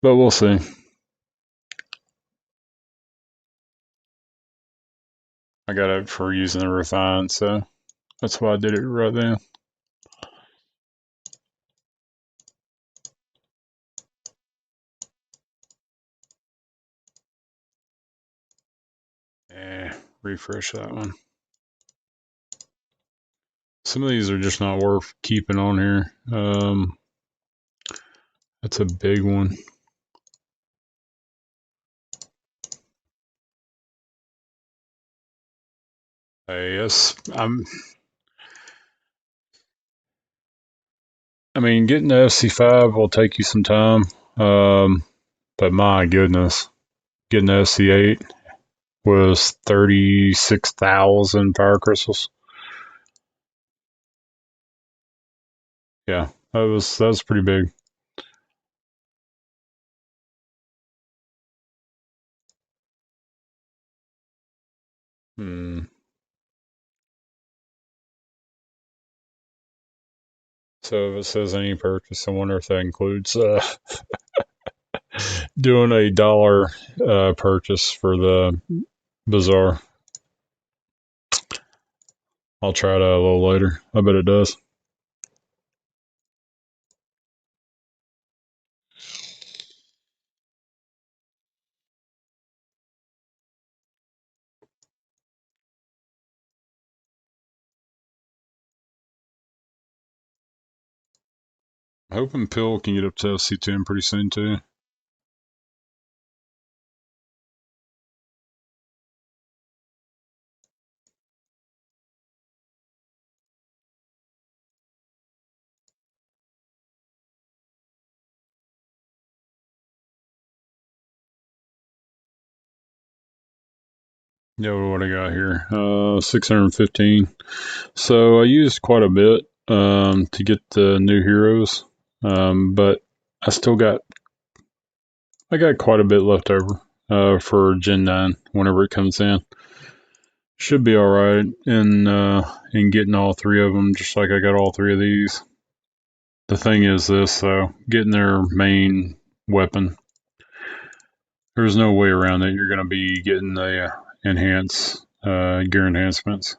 But we'll see. I got it for using the refine, so that's why I did it right then. Refresh that one. Some of these are just not worth keeping on here. That's a big one. Yes, I mean, getting to SC5 will take you some time, but my goodness, getting to SC8 was 36,000 power crystals. Yeah, that was pretty big. So if it says any purchase, I wonder if that includes doing a dollar purchase for the bazaar. I'll try that a little later. I bet it does. I'm hoping Pill can get up to FC10 pretty soon too. Yeah, what do I got here? 615. So I used quite a bit to get the new heroes, but I still got quite a bit left over for Gen 9 whenever it comes in. Should be all right in getting all 3 of them, just like I got all 3 of these. The thing is this though, getting their main weapon. There's no way around it. You're going to be getting the gear enhancements.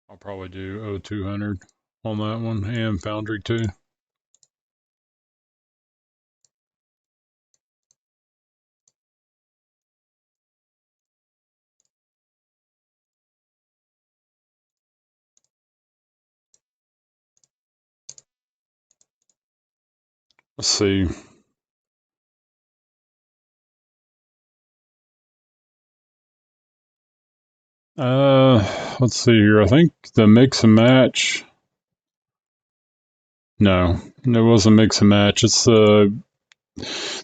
I'll probably do 0200 on that one and Foundry too. Let's see. Let's see here. I think the mix and match. No, it wasn't mix and match. It's the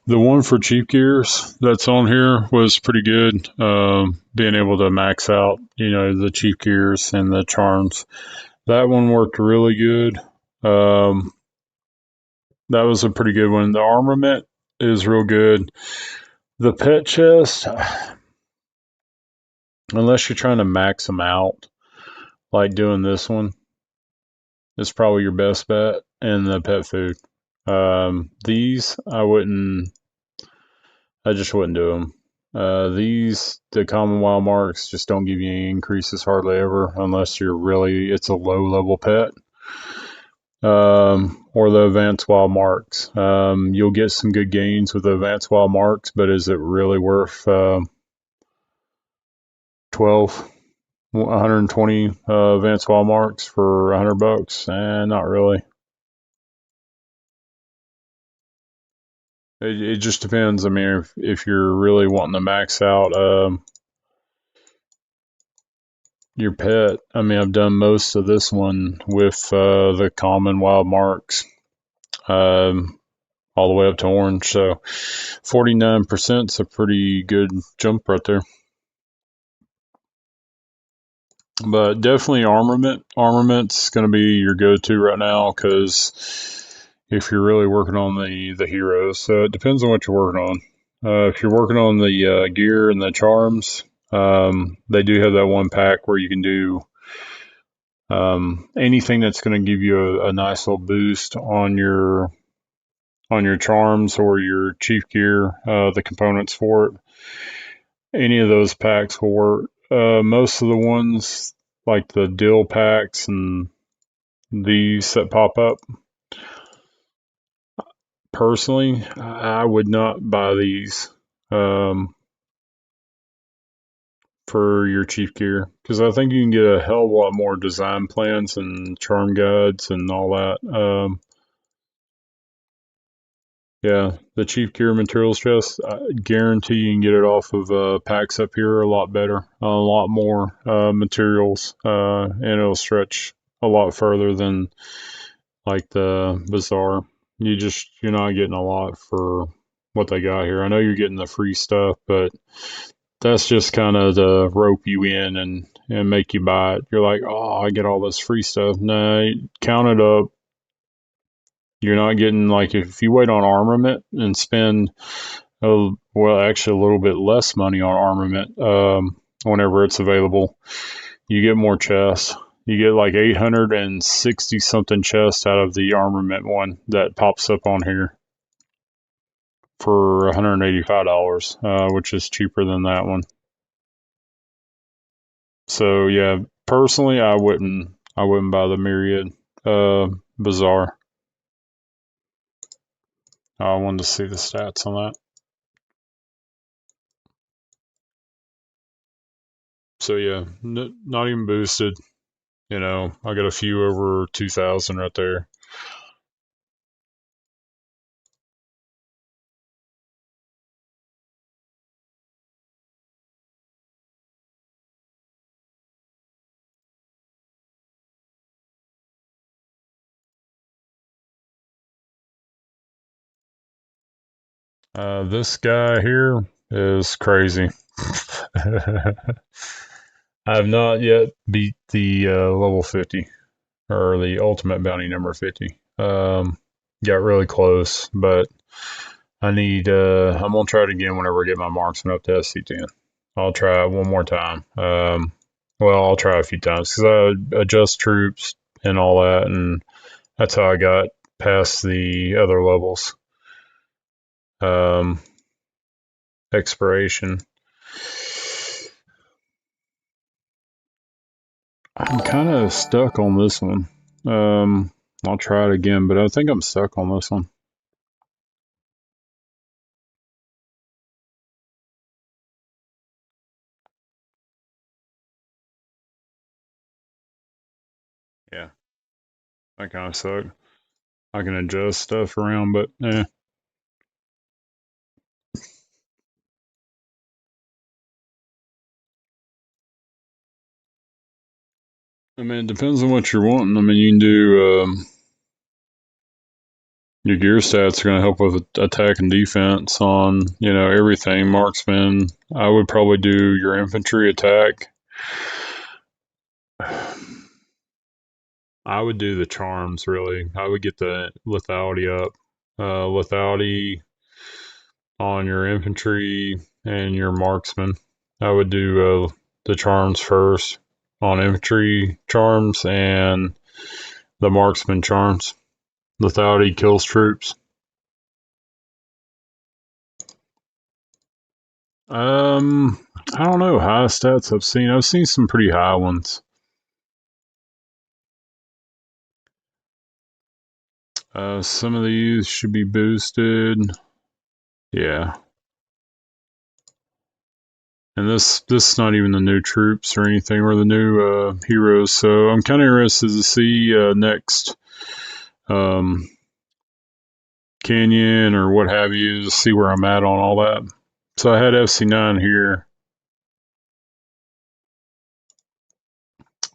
one for cheap gears that's on here was pretty good. Being able to max out, the cheap gears and the charms. That one worked really good. Um, that was a pretty good one. The armament is real good. The pet chest, unless you're trying to max them out, like doing this one, is probably your best bet. And the pet food. These I just wouldn't do them. The common wild marks just don't give you any increases hardly ever unless it's a low level pet. Or the advanced wild marks. You'll get some good gains with the advanced wild marks, but is it really worth 12, 120 advanced wild marks for $100? Not really. It just depends. I mean, if you're really wanting to max out your pet, I mean, I've done most of this one with the common wild marks, um, all the way up to orange. So 49% is a pretty good jump right there. But definitely armament. Armament's going to be your go-to right now because if you're really working on the heroes, so it depends on what you're working on. If you're working on the gear and the charms, they do have that one pack where you can do anything that's going to give you a nice little boost on your charms or your chief gear, the components for it. Any of those packs will work. Most of the ones like the dill packs and these that pop up, personally, I would not buy these um, for your chief gear because I think you can get a hell of a lot more design plans and charm guides and all that. Yeah, the chief gear materials chest, I guarantee you can get it off of packs up here a lot better, a lot more materials, and it'll stretch a lot further than like the Bazaar. You're not getting a lot for what they got here. I know you're getting the free stuff, but that's just kind of to rope you in and make you buy it. You're like, oh, I get all this free stuff. No, count it up. You're not getting like if you wait on armament and spend well, actually a little bit less money on armament whenever it's available, you get more chests. You get like 860 something chests out of the armament one that pops up on here for $185, which is cheaper than that one. So yeah, personally, I wouldn't buy the Myriad Bazaar. I wanted to see the stats on that. So yeah, not even boosted. I got a few over 2,000 right there. This guy here is crazy. I have not yet beat the level 50 or the ultimate bounty number 50. Got really close, but I'm gonna try it again whenever I get my marksman up to SC10. I'll try it one more time. Well, I'll try a few times because I adjust troops and all that, and that's how I got past the other levels. Um, Expiration. I'm kind of stuck on this one. I'll try it again, but I think I'm stuck on this one. Yeah, I kind of suck. I can adjust stuff around, but yeah. I mean, it depends on what you're wanting. I mean, you can do your gear stats are going to help with attack and defense on everything. Marksman. I would probably do your infantry attack. I would do the charms really. I would get the lethality up. Lethality on your infantry and your marksman. I would do the charms first on infantry charms and the marksman charms. Lethality kills troops. I don't know. High stats I've seen. I've seen some pretty high ones. Some of these should be boosted. Yeah. And this is not even the new troops or anything or the new heroes. So I'm kind of interested to see next Canyon or what have you to see where I'm at on all that. So I had FC9 here,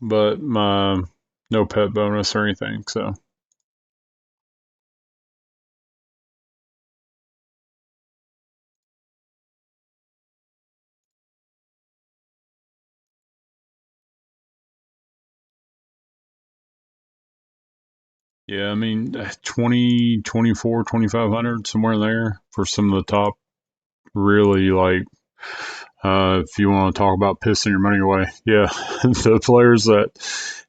but my no pet bonus or anything. So yeah, I mean 20, 24, 2500 somewhere in there for some of the top really like if you want to talk about pissing your money away, yeah, the players that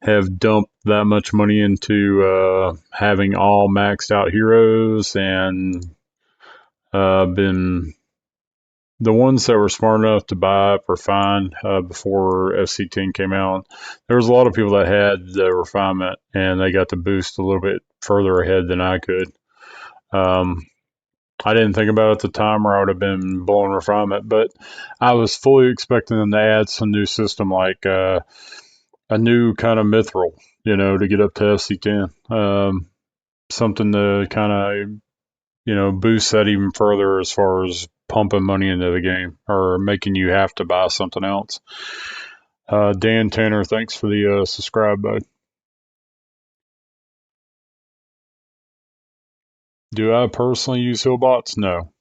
have dumped that much money into having all maxed out heroes and been the ones that were smart enough to buy up or fine before FC10 came out. There was a lot of people that had the refinement and they got to boost a little bit further ahead than I could. I didn't think about it at the time or I would have been blowing refinement, but I was fully expecting them to add some new system like a new kind of mithril, to get up to FC10. Something to kind of, boost that even further as far as pumping money into the game or making you have to buy something else. Dan Tanner, thanks for the subscribe, bud. Do I personally use Hillbots? No.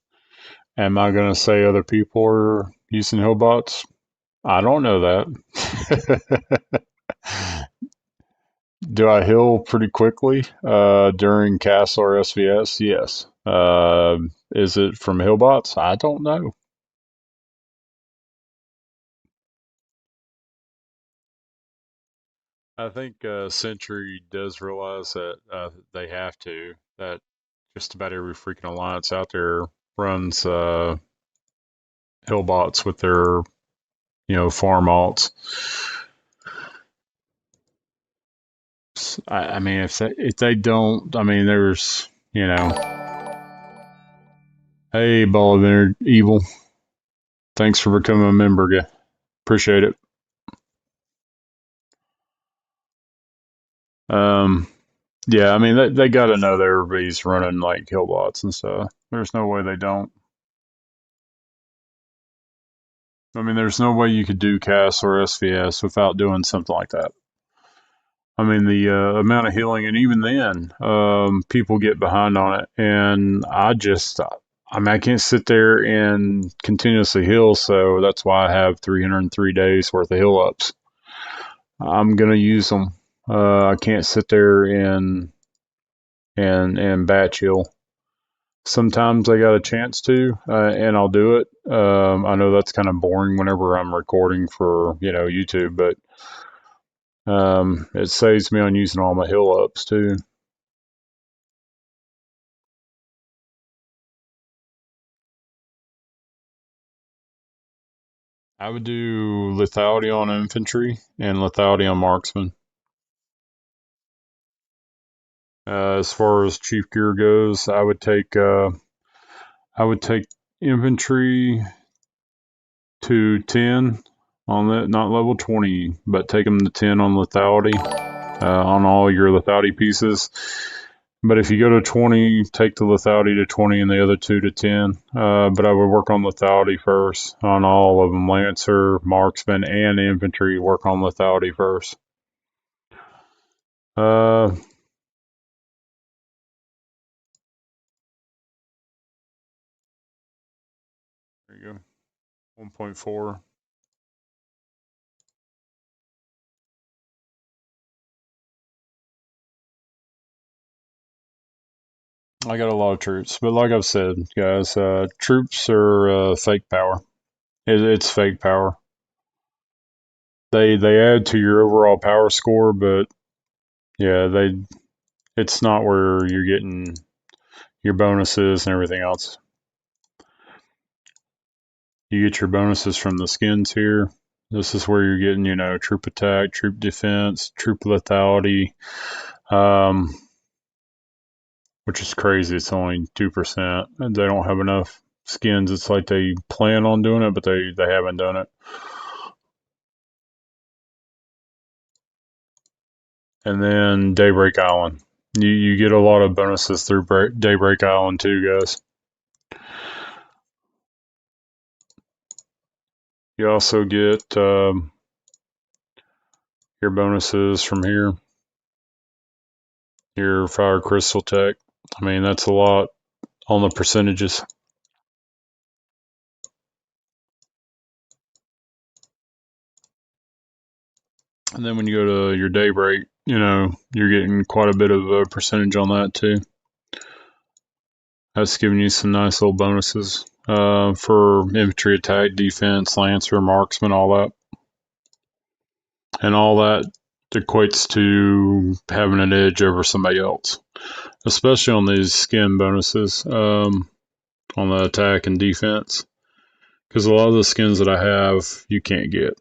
Am I going to say other people are using Hillbots? I don't know that. Do I heal pretty quickly during Castle or SVS? Yes. Is it from Hillbots? I don't know. I think Sentry does realize that they have to. That just about every freaking alliance out there runs Hillbots with their farm alts. I mean, if they don't, I mean, there's hey, Ball of Evil. Thanks for becoming a member, guy. Appreciate it. Um, yeah, I mean, they got to know that everybody's running like Killbots and stuff. There's no way they don't. I mean, there's no way you could do CAS or SVS without doing something like that. I mean, the amount of healing, and even then, people get behind on it. And I mean, I can't sit there and continuously heal, so that's why I have 303 days worth of heal ups. I'm gonna use them. I can't sit there and batch heal. Sometimes I got a chance to, and I'll do it. I know that's kind of boring whenever I'm recording for YouTube, but it saves me on using all my heal ups too. I would do lethality on infantry and lethality on marksman. As far as chief gear goes, I would take infantry to 10 on that, not level 20, but take them to 10 on lethality on all your lethality pieces. But if you go to 20, take the lethality to 20 and the other two to 10. But I would work on lethality first on all of them. Lancer, marksman, and infantry, work on lethality first. There you go. 1.4. I got a lot of troops, but like I've said, guys, troops are fake power. It's fake power. They add to your overall power score, but yeah, it's not where you're getting your bonuses and everything else. You get your bonuses from the skins here. This is where you're getting, troop attack, troop defense, troop lethality, um, which is crazy. It's only 2%. And they don't have enough skins. It's like they plan on doing it, but they haven't done it. And then Daybreak Island. You get a lot of bonuses through Daybreak Island too, guys. You also get your bonuses from here. Your Fire Crystal Tech. I mean, that's a lot on the percentages. And then when you go to your Daybreak, you're getting quite a bit of a percentage on that too. That's giving you some nice little bonuses for infantry attack, defense, lancer, marksman, all that. And all that equates to having an edge over somebody else, especially on these skin bonuses on the attack and defense. Because a lot of the skins that I have, you can't get.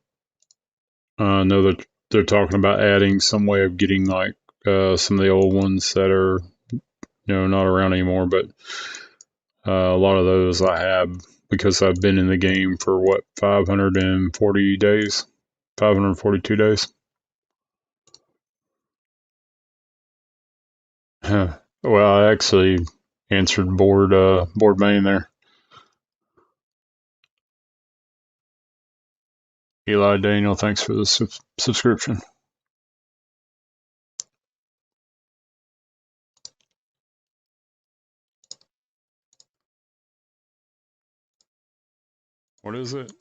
I know that they're talking about adding some way of getting like some of the old ones that are not around anymore, but a lot of those I have because I've been in the game for 540 days, 542 days. Well, I actually answered board main there. Eli Daniel, thanks for the subscription. What is it?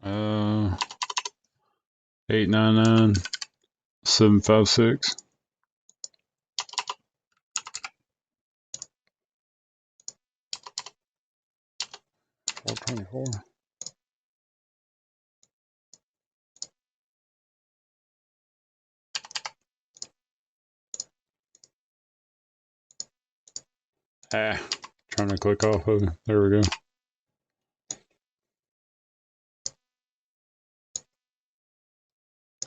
899 756. 424. Trying to click off of it. There we go.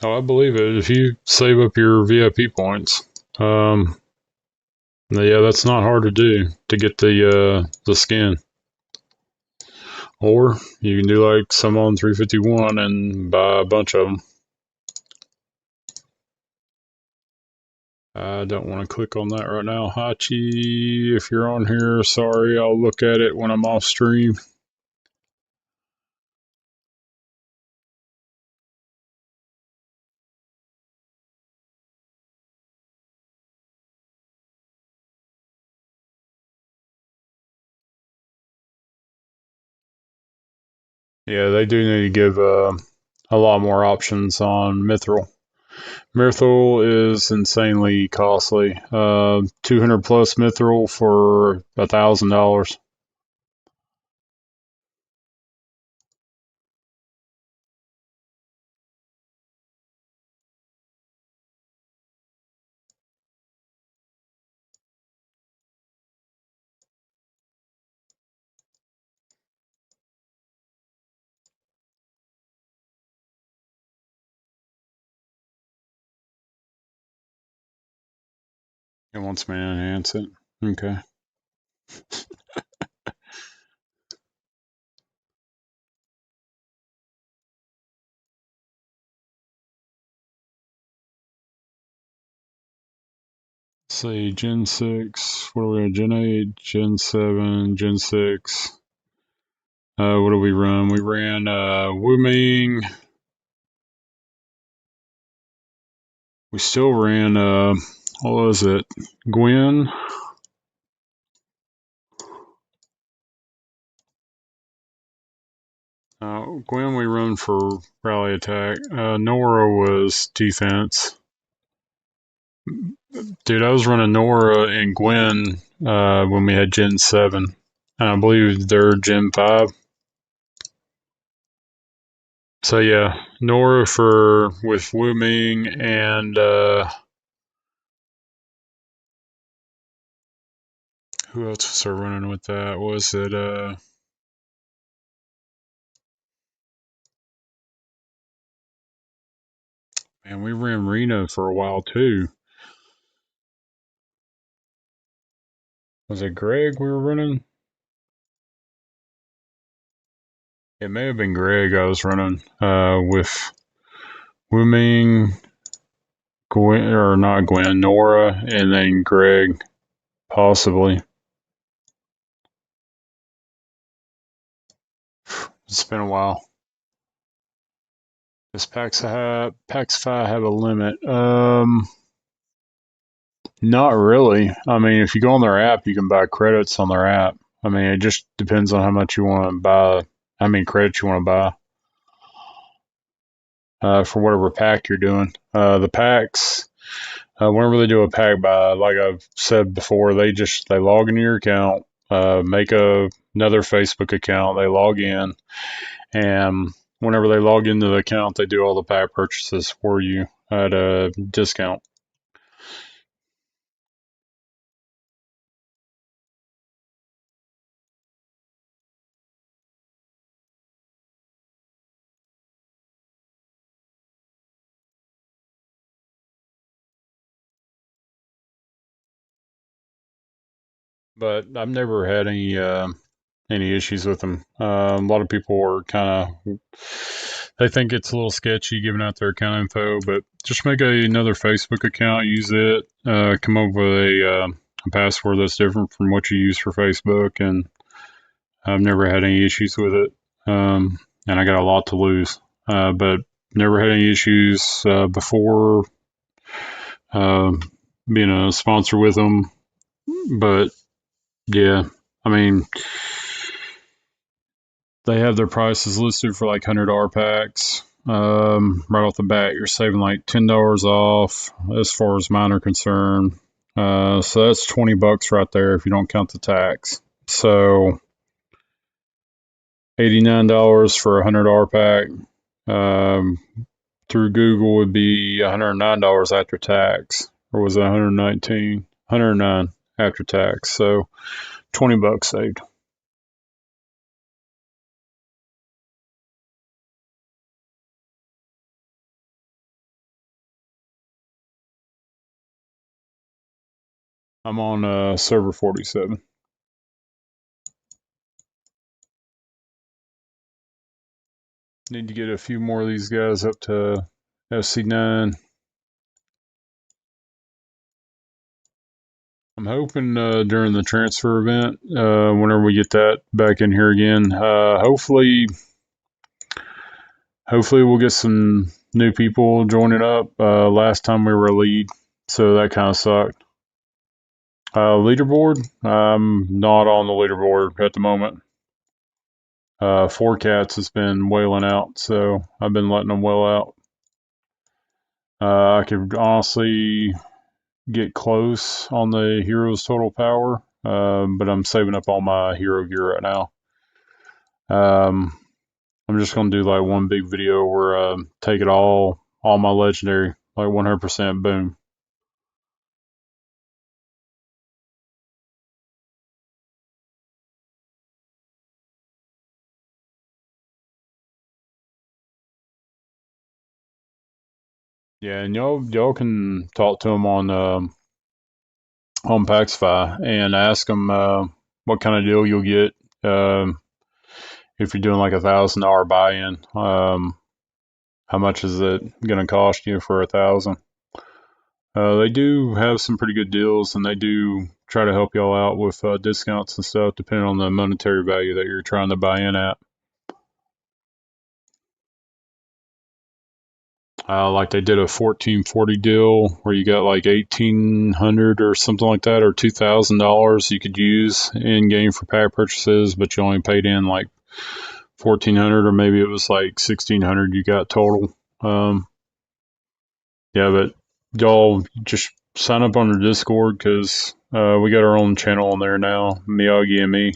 Oh, I believe it. If you save up your VIP points, yeah, that's not hard to do to get the skin. Or you can do like some on 351 and buy a bunch of them. I don't want to click on that right now. Hachi, if you're on here, sorry, I'll look at it when I'm off stream. Yeah, they do need to give a lot more options on Mithril. Mithril is insanely costly. 200 plus Mithril for $1,000. It wants me to enhance it. Okay. see, Gen 6. What are we at? Gen 8, Gen 7, Gen 6. What do we run? We ran Wuming. We still ran, what was it? Gwen. Gwen we run for rally attack. Nora was defense. Dude, I was running Nora and Gwen when we had Gen 7. And I believe they're Gen 5. So yeah, Nora for with Wu Ming and who else was I running with that? Was it man, we ran Rena for a while too. Was it Greg we were running? It may have been Greg I was running with Wu Ming, Gwen, or not Gwen, Nora, and then Greg, possibly. It's been a while. Does Paxify have a limit? Not really. I mean, if you go on their app, you can buy credits on their app. I mean, it just depends on how much you want to buy, how many credits you want to buy for whatever pack you're doing. The packs, whenever they do a pack buy, like I've said before, they log into your account, make another Facebook account, they log in, and whenever they log into the account, they do all the pack purchases for you at a discount. But I've never had any issues with them. A lot of people are kind of they think it's a little sketchy giving out their account info, but just make another Facebook account, use it, come up with a password that's different from what you use for Facebook, and I've never had any issues with it. And I got a lot to lose, but never had any issues before uh, being a sponsor with them. But yeah, I mean, they have their prices listed for like $100 packs. Right off the bat, you're saving like $10 off as far as mine are concerned. So that's $20 right there if you don't count the tax. So $89 for a $100 pack. Um, through Google would be $109 after tax, or was it 119? 109 after tax. So $20 saved. I'm on server 47. Need to get a few more of these guys up to FC9. I'm hoping during the transfer event, whenever we get that back in here again, hopefully we'll get some new people joining up. Last time we were a lead, so that kind of sucked. Leaderboard, I'm not on the leaderboard at the moment. Four Cats has been wailing out, so I've been letting them wail out. I could honestly get close on the hero's total power, but I'm saving up all my hero gear right now. I'm just gonna do like one big video where take it all my legendary, like 100% boom. Yeah, and y'all can talk to them on Paxify and ask them what kind of deal you'll get if you're doing like $1,000 buy-in. How much is it gonna cost you for 1,000? They do have some pretty good deals, and they do try to help y'all out with discounts and stuff, depending on the monetary value that you're trying to buy in at. Like they did a 1440 deal where you got like 1800 or something like that, or $2,000 you could use in game for pack purchases, but you only paid in like 1400, or maybe it was like 1600 you got total. Yeah, but y'all just sign up on our Discord because we got our own channel on there now, Miyagi and me.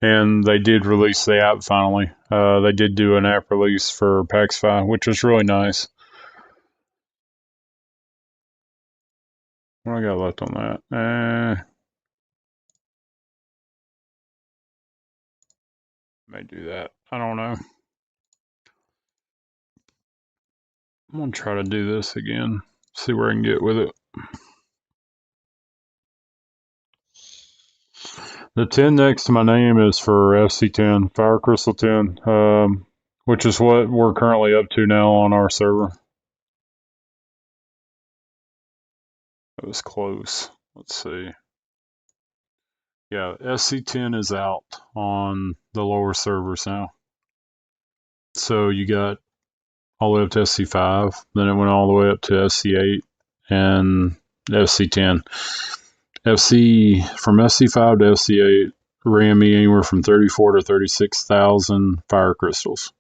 And they did release the app finally. They did do an app release for Paxify, which was really nice. What I got left on that? May do that. I don't know. I'm gonna try to do this again. See where I can get with it. The 10 next to my name is for FC10, Fire Crystal 10, which is what we're currently up to now on our server. It was close. Let's see. Yeah, SC10 is out on the lower servers now. So you got all the way up to SC5, then it went all the way up to SC8 and FC10. FC from SC5 to FC8 ran me anywhere from 34 to 36,000 fire crystals.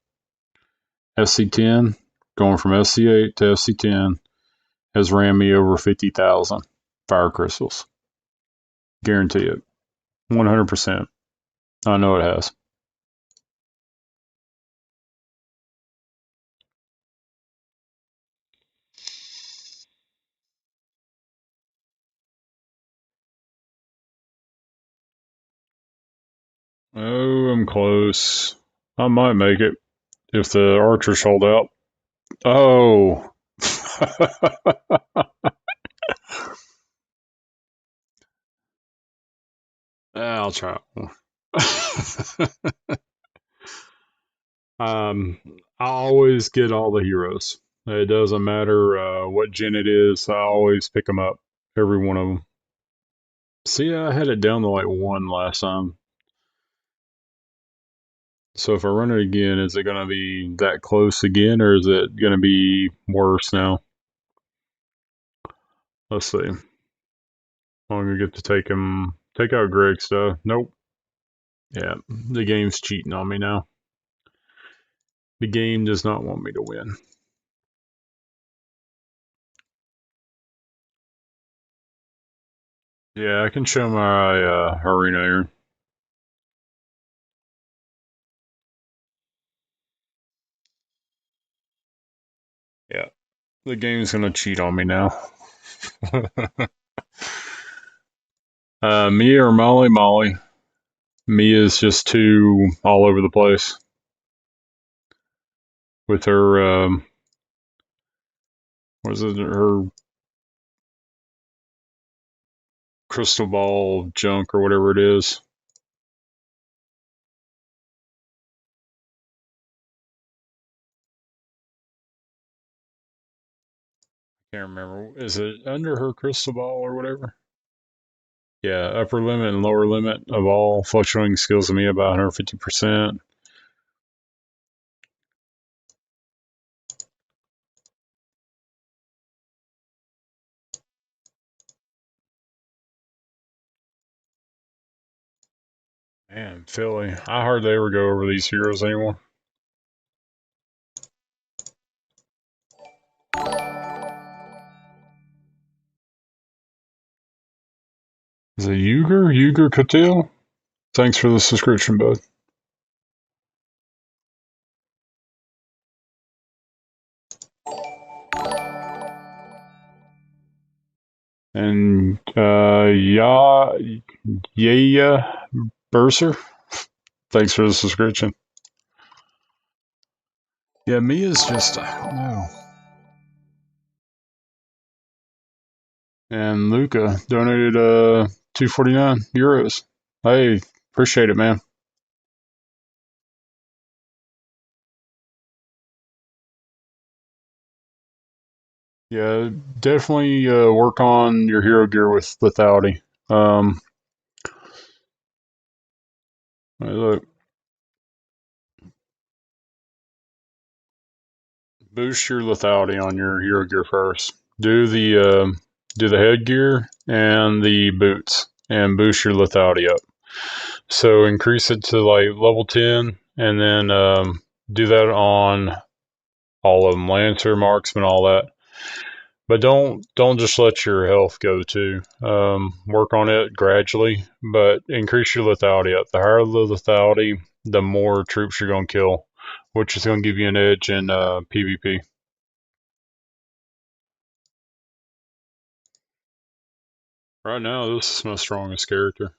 SC10 going from SC8 to SC10 has ran me over 50,000 fire crystals. Guarantee it. 100%. I know it has. Oh, I'm close. I might make it if the archers hold out. Oh. I'll try. I always get all the heroes. It doesn't matter what gen it is. I always pick them up. Every one of them. See, I had it down to like 1 last time. So if I run it again, is it going to be that close again, or is it going to be worse now? Let's see. I'm going to get to take out Greg stuff. Nope. Yeah, the game's cheating on me now. The game does not want me to win. Yeah, I can show my arena here. Yeah, the game's gonna cheat on me now. Mia or Molly? Molly. Mia's just too all over the place with her. What is it? Her crystal ball junk or whatever it is. Can't remember. Is it under her crystal ball or whatever? Yeah, upper limit and lower limit of all fluctuating skills of me about 150%. Man, Philly. I hardly ever go over these heroes anymore. Is it Uger? Uger Catil? Thanks for the subscription, bud. And yeah, Burser. Thanks for the subscription. Yeah, Mia's just I don't know. And Luca donated 249 euros. Hey, appreciate it, man. Yeah, definitely work on your hero gear with lethality. Um, Look, boost your lethality on your hero gear first. Do the headgear and the boots, and boost your lethality up. So increase it to like level 10, and then do that on all of them, Lancer, Marksman, all that. But don't just let your health go too. Work on it gradually, but increase your lethality up. The higher the lethality, the more troops you're going to kill, which is going to give you an edge in PvP. Right now, this is my strongest character.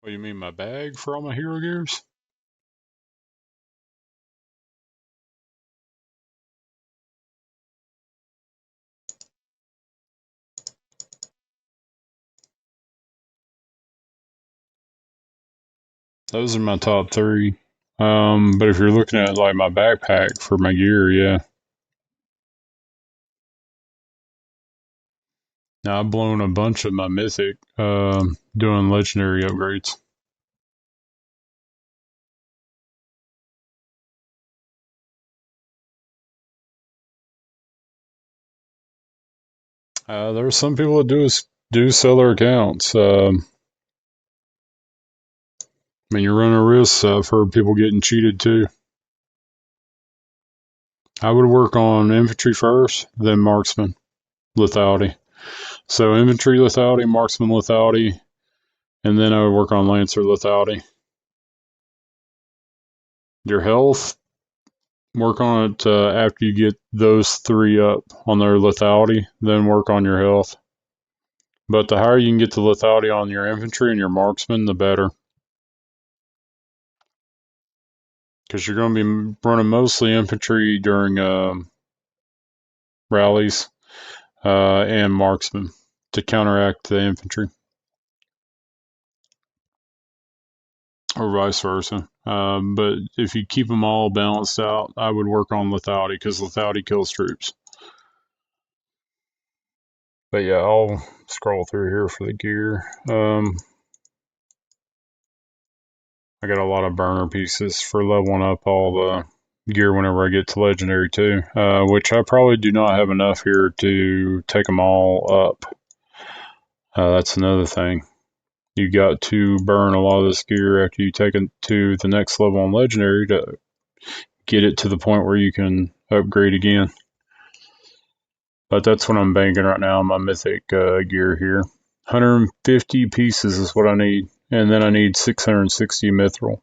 What do you mean, my bag for all my hero gears? Those are my top three. But if you're looking at like my backpack for my gear, yeah. Now I've blown a bunch of my mythic doing legendary upgrades. There are some people that do sell their accounts. I mean, you're running a risk. I've heard people getting cheated too. I would work on infantry first, then marksman lethality. So infantry lethality, marksman lethality, and then I would work on lancer lethality. Your health, work on it after you get those three up on their lethality, then work on your health. But the higher you can get the lethality on your infantry and your marksman, the better. Because you're going to be running mostly infantry during rallies and marksman to counteract the infantry, or vice versa. But if you keep them all balanced out, I would work on lethality because lethality kills troops. But yeah, I'll scroll through here for the gear. I got a lot of burner pieces for leveling up all the gear whenever I get to legendary too, which I probably do not have enough here to take them all up. That's another thing. You got to burn a lot of this gear after you take it to the next level on legendary to get it to the point where you can upgrade again. But that's what I'm banking right now on my mythic gear here. 150 pieces is what I need, and then I need 660 mithril.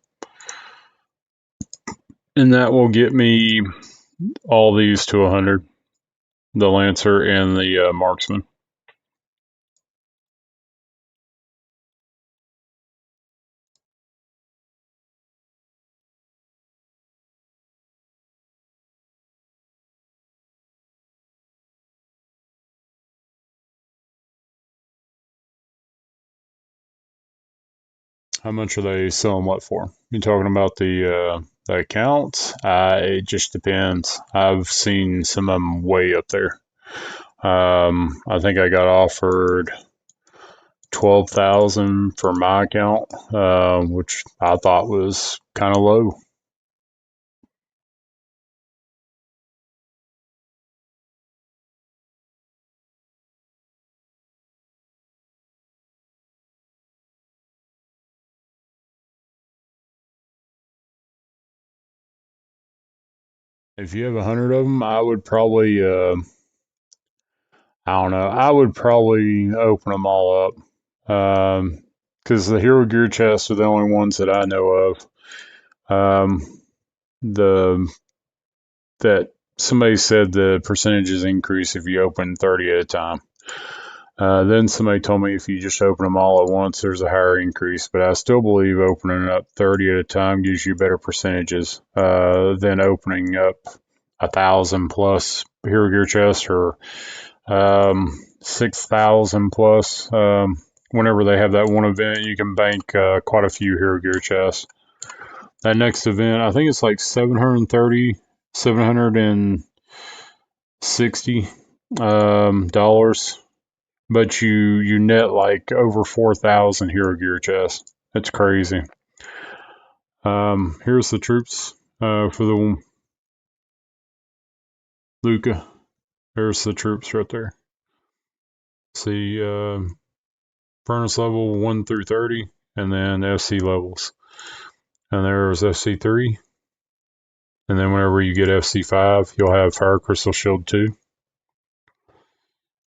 And that will get me all these to 100, the Lancer and the Marksman. How much are they selling what for? You talking about the accounts? It just depends. I've seen some of them way up there. I think I got offered 12,000 for my account, which I thought was kind of low. If you have 100 of them, I would probably, I don't know, I would probably open them all up. Because the hero gear chests are the only ones that I know of. The that somebody said the percentages increase if you open 30 at a time. Then somebody told me if you just open them all at once, there's a higher increase. But I still believe opening up 30 at a time gives you better percentages than opening up 1,000 plus hero gear chests or 6,000 plus. whenever they have that one event, you can bank quite a few Hero Gear chests. That next event, I think it's like 730, 760 dollars, but you net like over 4,000 Hero Gear chests. It's crazy. Here's the troops for the Luca. There's the troops right there. See, furnace level 1 through 30, and then FC levels. And there's FC3. And then whenever you get FC5, you'll have Fire Crystal Shield 2.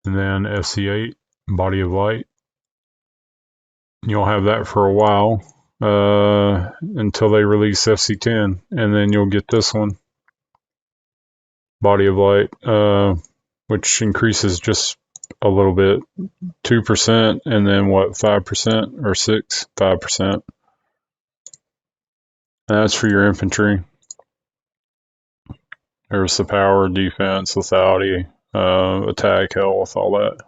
And then FC8, Body of Light. You'll have that for a while until they release FC10. And then you'll get this one, Body of Light, which increases just a little bit, 2%, and then what, 5% or 5%. That's for your infantry. There's the power, defense, lethality, attack, health, all that.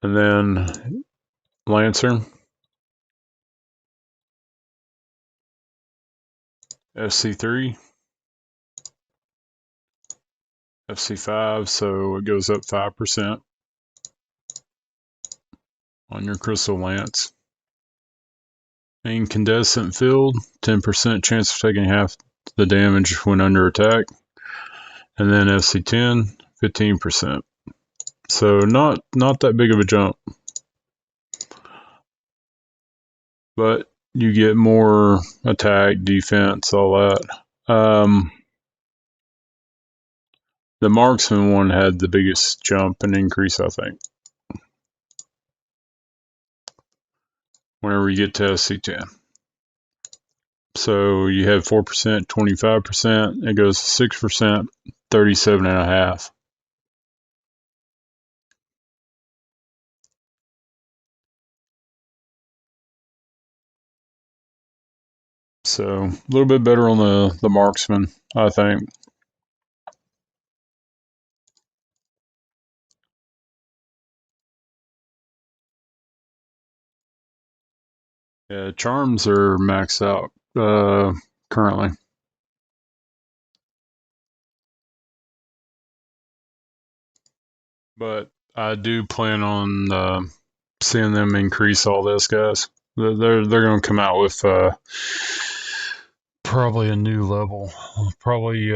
And then Lancer, FC3, FC5, so it goes up 5% on your Crystal Lance. Incandescent Field, 10% chance of taking half the damage when under attack. And then FC10, 15%. So not that big of a jump. But you get more attack, defense, all that. The Marksman one had the biggest jump and increase, I think. Whenever you get to FC10. So you have 4%, 25%, it goes to 6%, 37.5%. So a little bit better on the Marksman, I think. Yeah, charms are maxed out currently. But I do plan on seeing them increase all this, guys. They're going to come out with probably a new level, probably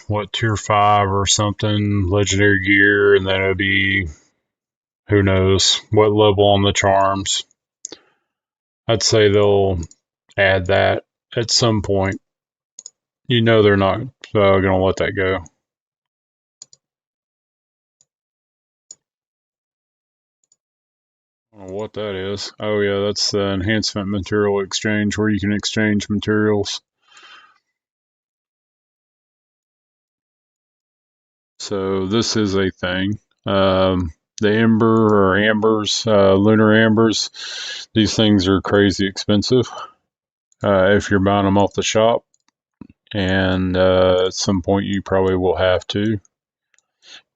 what, tier 5 or something, legendary gear, and then it'll be who knows what level on the charms. I'd say they'll add that at some point. You know they're not going to let that go. I don't know what that is. Oh yeah, that's the enhancement material exchange where you can exchange materials. So this is a thing. The Ember or Ambers, Lunar Ambers, these things are crazy expensive if you're buying them off the shop. And at some point you probably will have to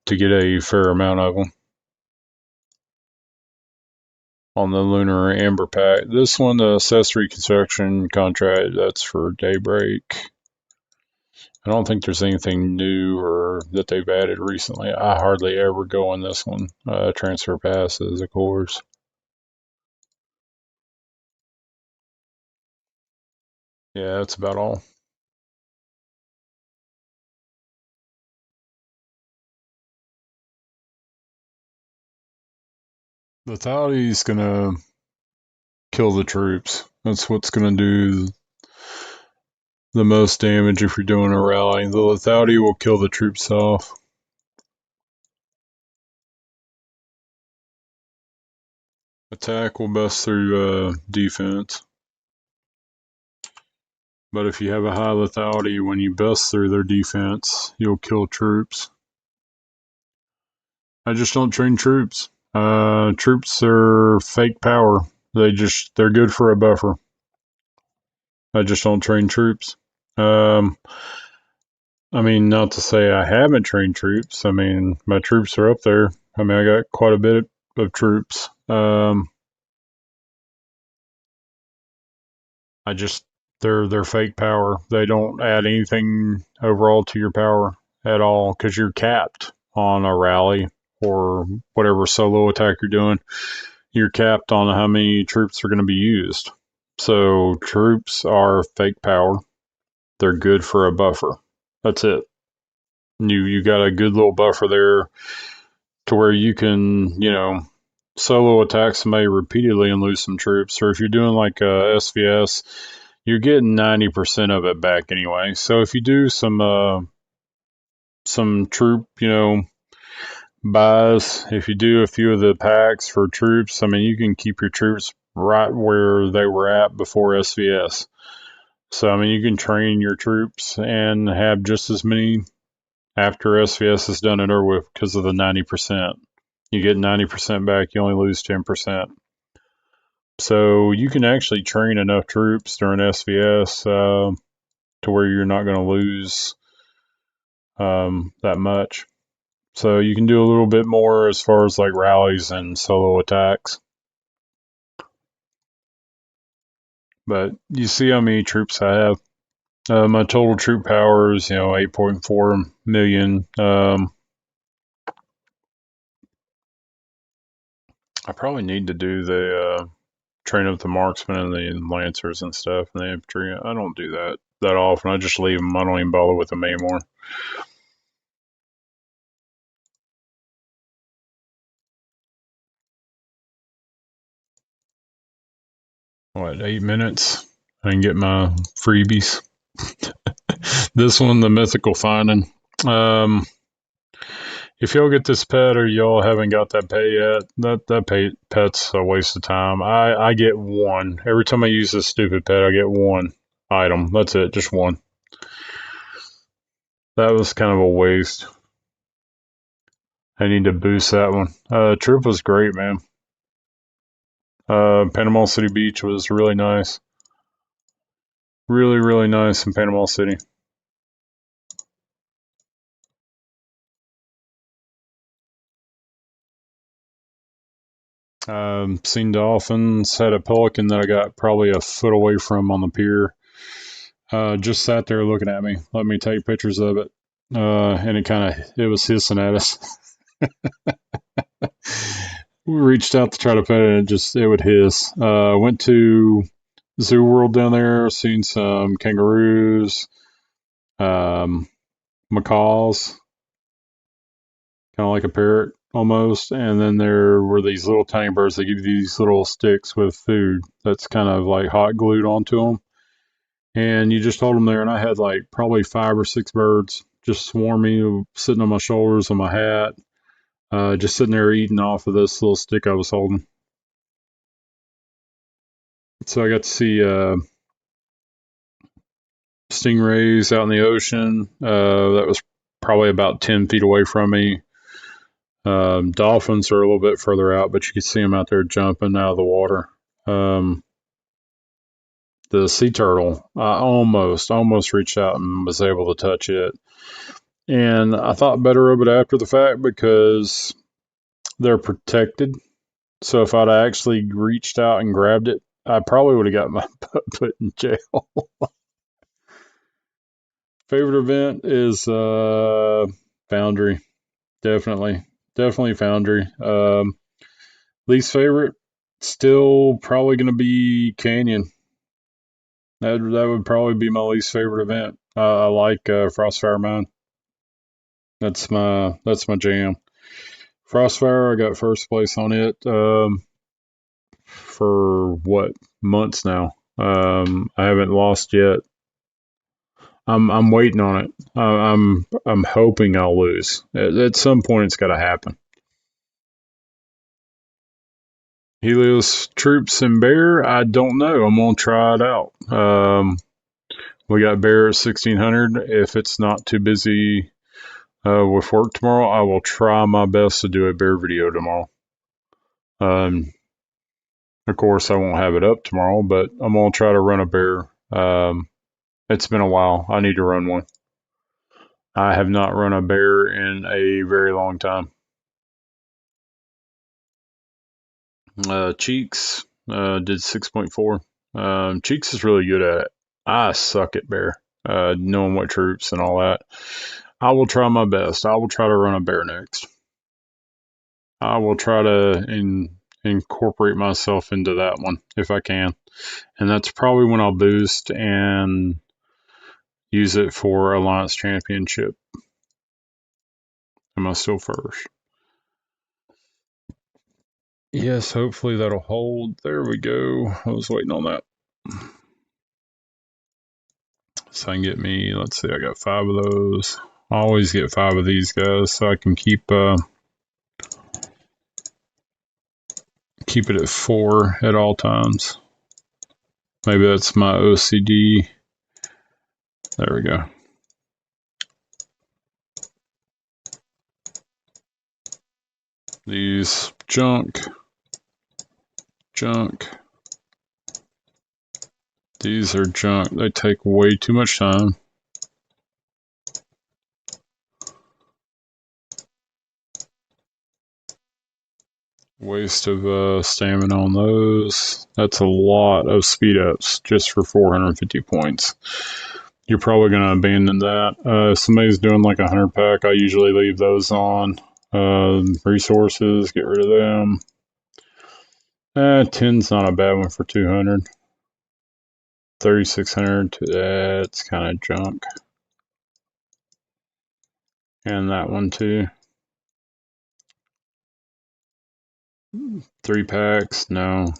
get a fair amount of them. On the Lunar Amber pack. This one, the accessory construction contract, that's for Daybreak. I don't think there's anything new or that they've added recently. I hardly ever go on this one. Transfer passes, of course. Yeah, that's about all. Lethality is gonna kill the troops. That's what's gonna do the most damage if you're doing a rally. The lethality will kill the troops off. Attack will bust through defense. But if you have a high lethality, when you bust through their defense, you'll kill troops. I just don't train troops. Troops are fake power. They're good for a buffer. I just don't train troops. I mean, not to say I haven't trained troops. I mean, my troops are up there. I mean, I got quite a bit of troops. I just they're fake power. They don't add anything overall to your power at all because you're capped on a rally or whatever solo attack you're doing. You're capped on how many troops are going to be used. So troops are fake power. They're good for a buffer. That's it. You got a good little buffer there to where you can, solo attack somebody repeatedly and lose some troops. Or if you're doing like a SVS, you're getting 90% of it back anyway. So if you do some troop, buys, if you do a few of the packs for troops, I mean, you can keep your troops right where they were at before SVS. So, I mean, you can train your troops and have just as many after SVS is done and over with because of the 90%. You get 90% back, you only lose 10%. So you can actually train enough troops during SVS to where you're not going to lose that much. So you can do a little bit more as far as like rallies and solo attacks. But you see how many troops I have. My total troop power is, 8.4 million. I probably need to do the train up the marksmen and the lancers and stuff and the infantry. I don't do that often. I just leave them. I don't even bother with them anymore. What, 8 minutes? I can get my freebies. This one, the mythical finding. If y'all get this pet or y'all haven't got that pet yet, that pet's a waste of time. I get one. Every time I use this stupid pet, I get one item. That's it, just one. That was kind of a waste. I need to boost that one. Trip was great, man. Panama City Beach was really nice. Really, really nice in Panama City. Seen dolphins, had a pelican that I got probably a foot away from on the pier. Just sat there looking at me, let me take pictures of it. And it was hissing at us. We reached out to try to pet it and it would hiss. Went to Zoo World down there, seen some kangaroos, macaws, kind of like a parrot almost. And then there were these little tiny birds that give you these little sticks with food that's kind of like hot glued onto them. And you just hold them there. And I had like probably 5 or 6 birds just swarming, sitting on my shoulders, on my hat, just sitting there eating off of this little stick I was holding. So I got to see stingrays out in the ocean. That was probably about 10 feet away from me. Dolphins are a little bit further out, but you can see them out there jumping out of the water. The sea turtle, I almost reached out and was able to touch it. And I thought better of it after the fact because they're protected. So if I'd actually reached out and grabbed it, I probably would have got my butt put in jail. Favorite event is Foundry. Definitely Foundry. Least favorite, still probably going to be Canyon. That would probably be my least favorite event. I like Frostfire Mine. That's my jam. Frostfire, I got first place on it for what, months now. I haven't lost yet. I'm waiting on it. I'm hoping I'll lose. At some point, it's got to happen. Helios troops and bear, I don't know. I'm gonna try it out. We got bear at 1600. If it's not too busy with work tomorrow, I will try my best to do a bear video tomorrow. Of course, I won't have it up tomorrow, but I'm gonna try to run a bear. It's been a while. I need to run one. I have not run a bear in a very long time. Cheeks did 6.4. Cheeks is really good at it. I suck at bear, knowing what troops and all that. I will try my best. I will try to run a bear next. I will try to incorporate myself into that one if I can. And that's probably when I'll boost and use it for Alliance Championship. Am I still first? Yes, hopefully that'll hold. There we go. I was waiting on that. So I can get me, let's see, I got 5 of those. I always get 5 of these guys so I can keep it at 4 at all times. Maybe that's my OCD. There we go. These junk. These are junk. They take way too much time. Waste of stamina on those. That's a lot of speed ups just for 450 points. You're probably going to abandon that. If somebody's doing like a 100 pack, I usually leave those on. Resources, get rid of them. 10's not a bad one for 200. 3600, that's kind of junk. And that one too. 3 packs, no.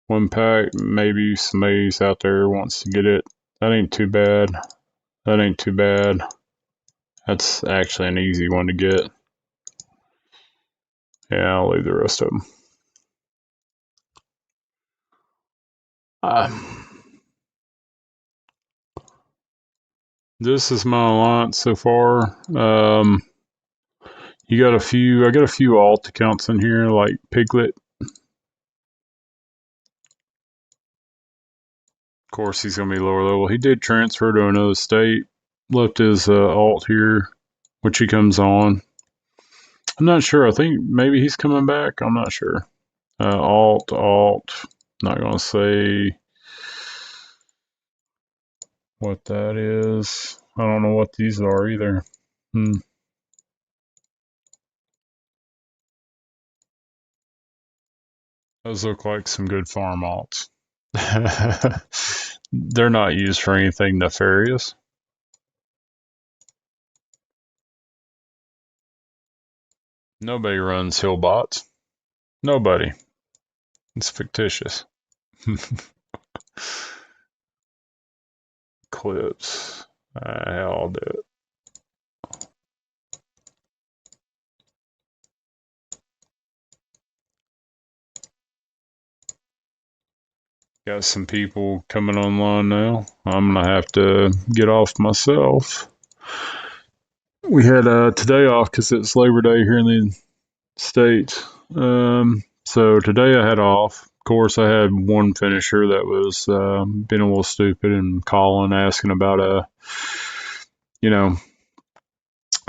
1 pack, maybe somebody's out there wants to get it. That ain't too bad. That ain't too bad. That's actually an easy one to get. Yeah, I'll leave the rest of them. This is my alliance so far. You got a few. I got a few alt accounts in here, like Piglet. Of course, he's gonna be lower level. He did transfer to another state. Left his alt here, which he comes on. I'm not sure. I think maybe he's coming back. I'm not sure. Alt. Not gonna say what that is. I don't know what these are either. Those look like some good farm alts. They're not used for anything nefarious. Nobody runs hill bots. Nobody. It's fictitious. Clips. I'll do it. Got some people coming online now. I'm gonna have to get off myself. We had today off because it's Labor Day here in the States. So today I had off. Of course, I had one finisher that was being a little stupid and calling, asking about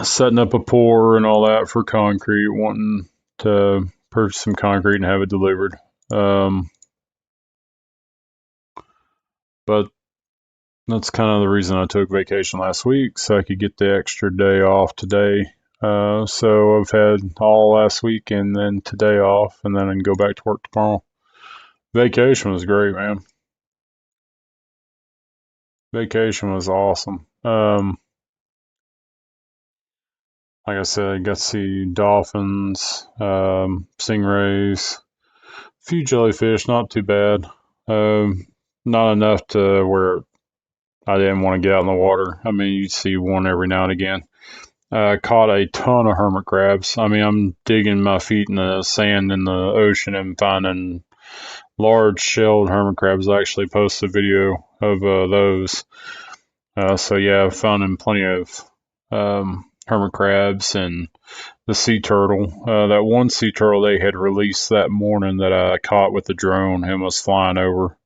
setting up a pour and all that for concrete, wanting to purchase some concrete and have it delivered. But that's kind of the reason I took vacation last week, so I could get the extra day off today. So I've had all last week and then today off, and then I can go back to work tomorrow. Vacation was great, man. Vacation was awesome. Like I said, I got to see dolphins, stingrays, a few jellyfish, not too bad. Not enough to where I didn't want to get out in the water. I mean, you see one every now and again. Caught a ton of hermit crabs. I mean, I'm digging my feet in the sand in the ocean and finding large shelled hermit crabs. I actually posted a video of those. So yeah, I've found plenty of hermit crabs and the sea turtle. That one sea turtle they had released that morning that I caught with the drone and was flying over.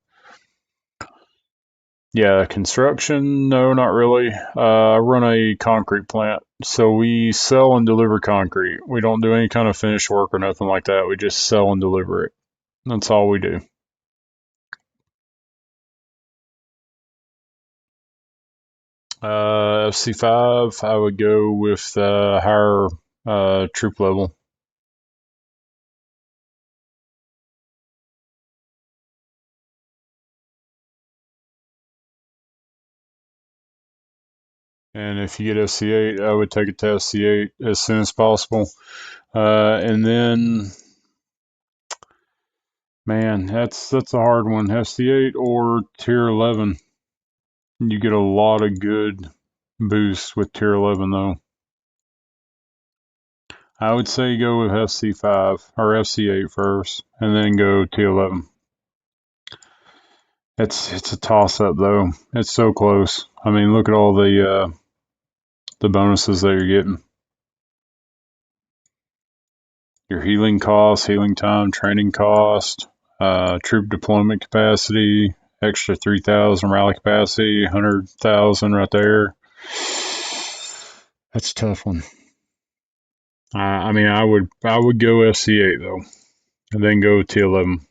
Yeah, construction, no, not really. I run a concrete plant, so we sell and deliver concrete. We don't do any kind of finish work or nothing like that. We just sell and deliver it. That's all we do. FC5, I would go with higher troop level. And if you get FC8, I would take it to FC8 as soon as possible. And then, man, that's a hard one. FC8 or Tier 11. You get a lot of good boosts with Tier 11, though. I would say go with FC5 or FC8 first, and then go T11. It's a toss up though. It's so close. I mean, look at all the bonuses that you're getting. Your healing cost, healing time, training cost, troop deployment capacity, extra 3,000 rally capacity, 100,000 right there. That's a tough one. I mean, I would go FC8 though, and then go T11.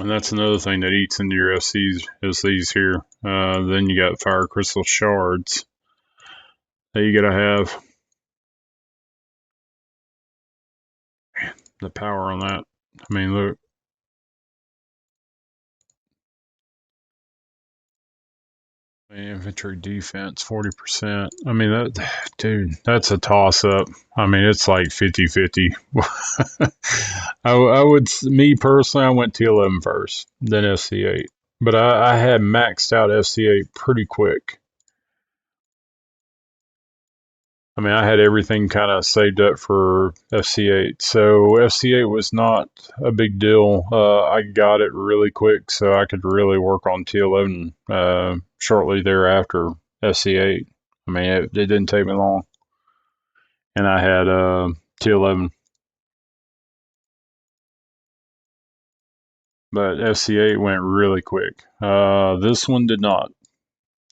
And that's another thing that eats into your FCs is these here. Then you got fire crystal shards that you gotta have. The power on that. I mean, look. Infantry defense 40%. I mean, that, dude, that's a toss up. I mean, it's like 50-50. I would, me personally, I went T11 first, then FC8. But I had maxed out FC8 pretty quick. I mean, I had everything kind of saved up for FC8. So FC8 was not a big deal. I got it really quick, so I could really work on T11 shortly thereafter FC8. I mean, it didn't take me long. And I had T11. But FC8 went really quick. This one did not.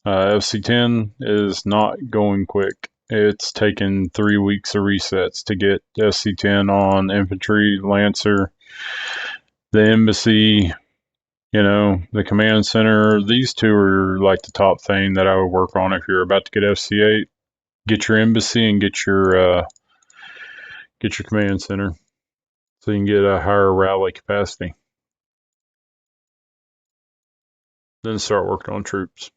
FC10 is not going quick. It's taken 3 weeks of resets to get FC10 on infantry, lancer, the embassy, the command center. These two are like the top thing that I would work on if you're about to get FC8. Get your embassy and get your command center, so you can get a higher rally capacity. Then start working on troops.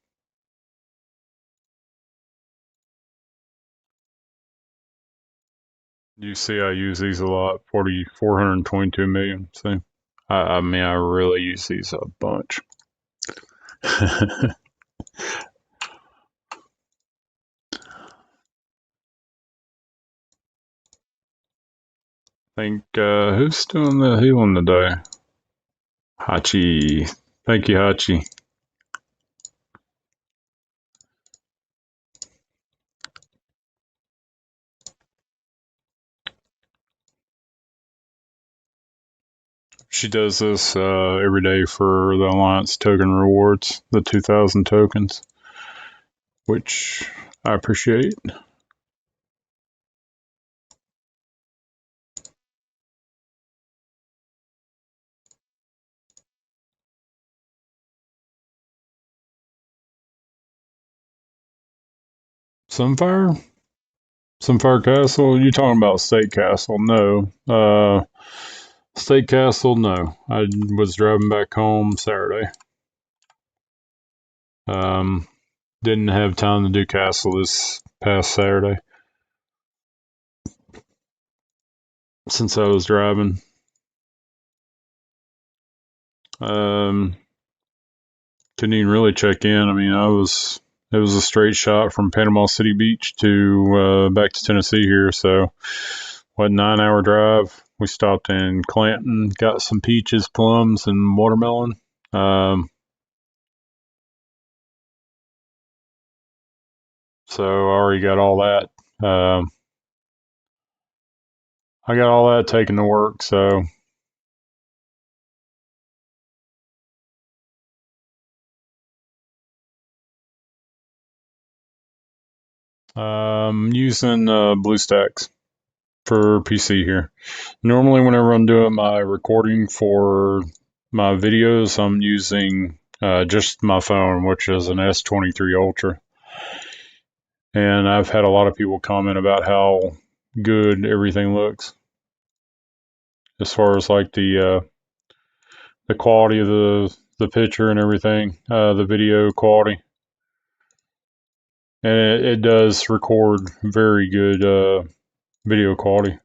You see, I use these a lot. 422 million. See, I mean, I really use these a bunch. I think who's doing the healing today? Hachi. Thank you, Hachi. She does this every day for the Alliance token rewards, the 2,000 tokens, which I appreciate. Sunfire? Sunfire Castle? You talking about State Castle? No. State Castle? No. I was driving back home Saturday. Didn't have time to do Castle this past Saturday since I was driving. Couldn't even really check in. I mean, it was a straight shot from Panama City Beach to back to Tennessee here. So, 9-hour drive. We stopped in Clanton, got some peaches, plums, and watermelon. So I already got all that. I got all that taken to work. So using BlueStacks. for PC here. Normally, whenever I'm doing my recording for my videos, I'm using just my phone, which is an S23 Ultra. And I've had a lot of people comment about how good everything looks as far as like the quality of the picture and everything, the video quality. And it does record very good video quality.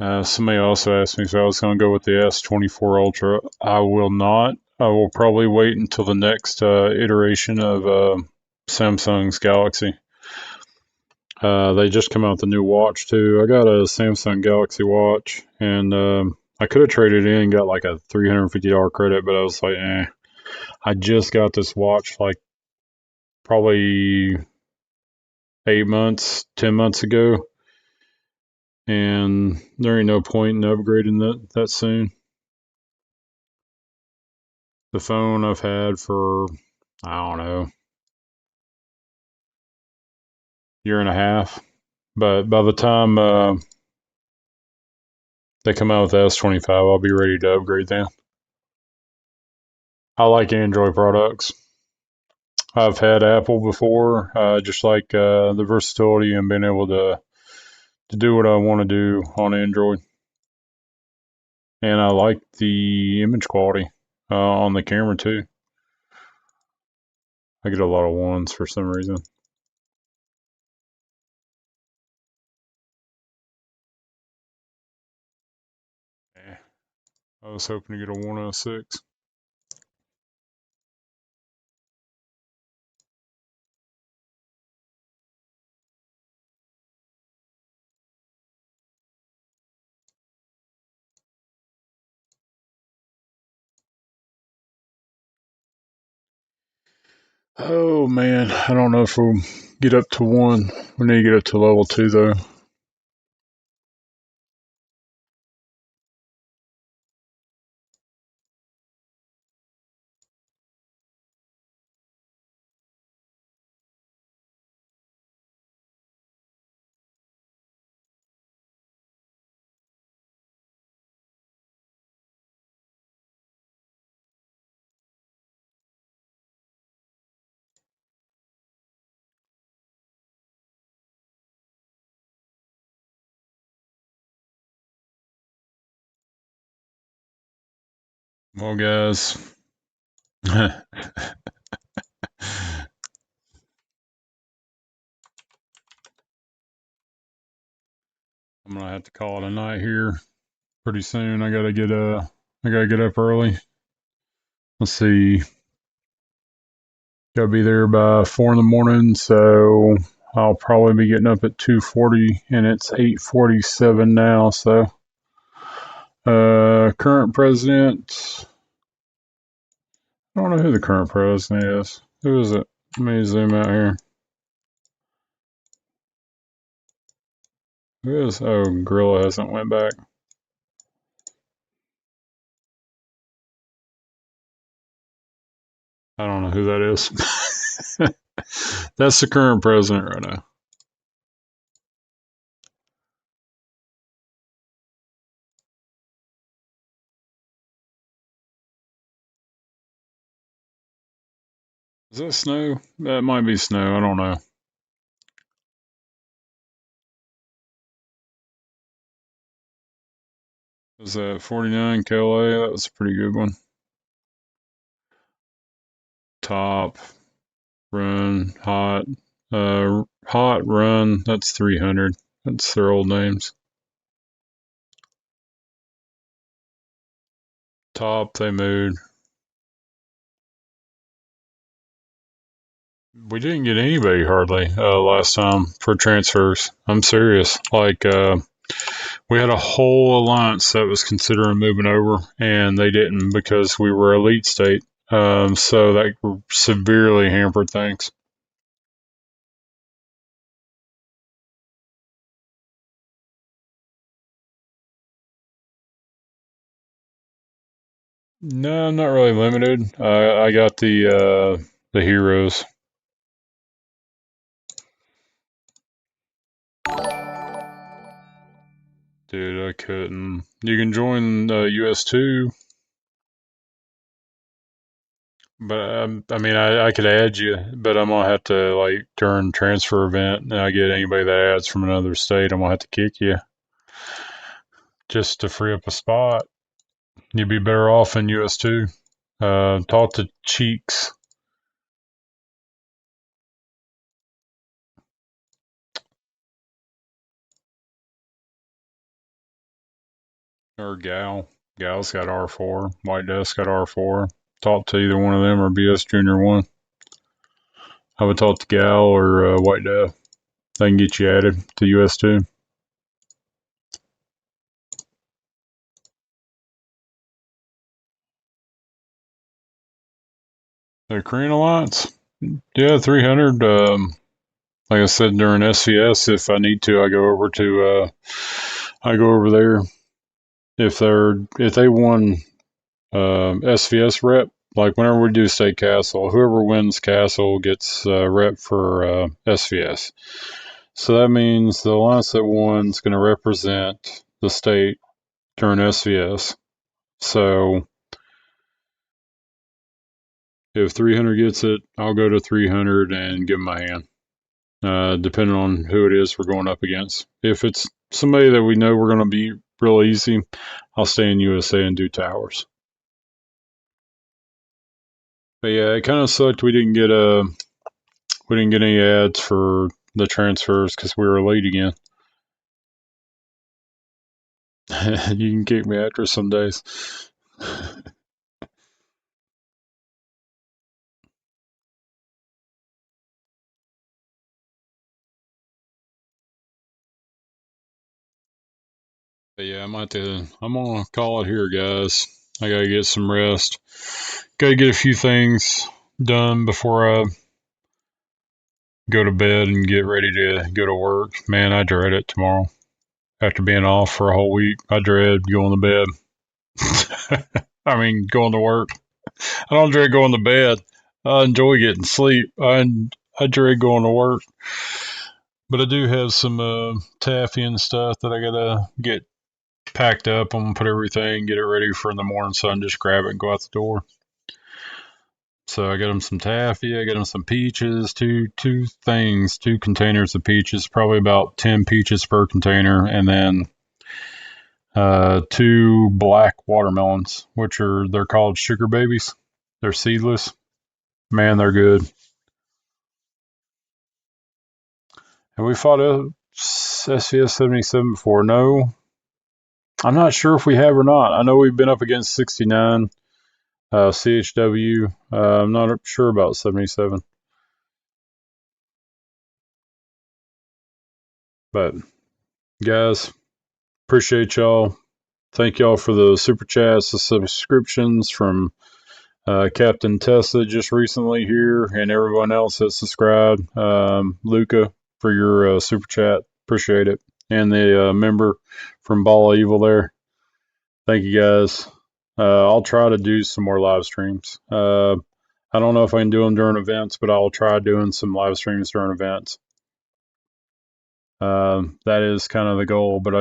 Somebody also asked me if I was going to go with the S24 Ultra. I will not. I will probably wait until the next iteration of Samsung's Galaxy. They just come out with the new watch too. I got a Samsung Galaxy watch, and I could have traded in and got like a $350 credit, but I was like, eh. I just got this watch like probably 8 months, 10 months ago, and there ain't no point in upgrading that soon. The phone I've had for, I don't know, year and a half, but by the time they come out with the S25, I'll be ready to upgrade them. I like Android products. I've had Apple before, just like the versatility and being able to do what I want to do on Android. And I like the image quality on the camera too. I get a lot of ones for some reason. Yeah, I was hoping to get a 106. Oh man, I don't know if we'll get up to one. We need to get up to level 2 though. Well, guys, I'm gonna have to call it a night here pretty soon. I gotta get up early. Let's see, gotta be there by 4 in the morning, so I'll probably be getting up at 2:40, and it's 8:47 now. So, current president. I don't know who the current president is. Who is it? Let me zoom out here. Who is? Oh, Gorilla hasn't went back. I don't know who that is. That's the current president right now. Is that snow? That might be snow. I don't know. Was that 49 KLA? That was a pretty good one. Top, run, hot, hot, run. That's 300. That's their old names. Top, they moved. We didn't get anybody hardly last time for transfers. I'm serious. Like, we had a whole alliance that was considering moving over, and they didn't because we were elite state. So that severely hampered things. No, I'm not really limited. I got the heroes. Dude, I couldn't. You can join US2, but I mean, I could add you, but I'm gonna have to like during transfer event, and I get anybody that adds from another state, I'm gonna have to kick you just to free up a spot. You'd be better off in US2. Talk to Cheeks. Or Gal. Gal's got R4. White Death's got R4. Talk to either one of them or BS Junior 1. I would talk to Gal or White Death. They can get you added to US2. The Korean Alliance? Yeah, 300. Like I said during SVS, if I need to, I go over there. If they won SVS rep, like whenever we do state castle, whoever wins castle gets rep for SVS. So that means the alliance that won is going to represent the state during SVS. So if 300 gets it, I'll go to 300 and give them a hand, depending on who it is we're going up against. If it's somebody that we know we're going to beat real easy, I'll stay in USA and do towers. But yeah, it kind of sucked we didn't get any ads for the transfers because we were late again. You can kick me after some days. But yeah, I'm gonna call it here, guys. I gotta get some rest. Gotta get a few things done before I go to bed and get ready to go to work. Man, I dread it tomorrow. After being off for a whole week, I dread going to bed. I mean, going to work. I don't dread going to bed. I enjoy getting sleep. I dread going to work. But I do have some taffy and stuff that I gotta get packed up. I'm gonna put everything, get it ready for in the morning sun, just grab it and go out the door. So I got them some taffy, I got them some peaches, two containers of peaches, probably about 10 peaches per container, and then two black watermelons, they're called sugar babies. They're seedless. Man, they're good. Have we fought a SVS 77 before? No. I'm not sure if we have or not. I know we've been up against 69, CHW. I'm not sure about 77. But, guys, appreciate y'all. Thank y'all for the super chats, the subscriptions from Captain Tessa just recently here, and everyone else that subscribed. Luca, for your super chat. Appreciate it. And the member from Ball of Evil there. Thank you, guys. I'll try to do some more live streams. I don't know if I can do them during events, but I'll try doing some live streams during events. That is kind of the goal, but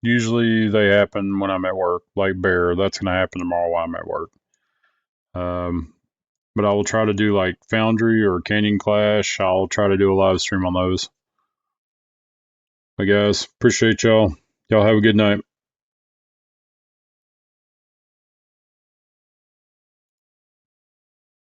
usually they happen when I'm at work, like Bear. That's going to happen tomorrow while I'm at work. But I will try to do like Foundry or Canyon Clash. I'll try to do a live stream on those. But guys, appreciate y'all. Y'all have a good night.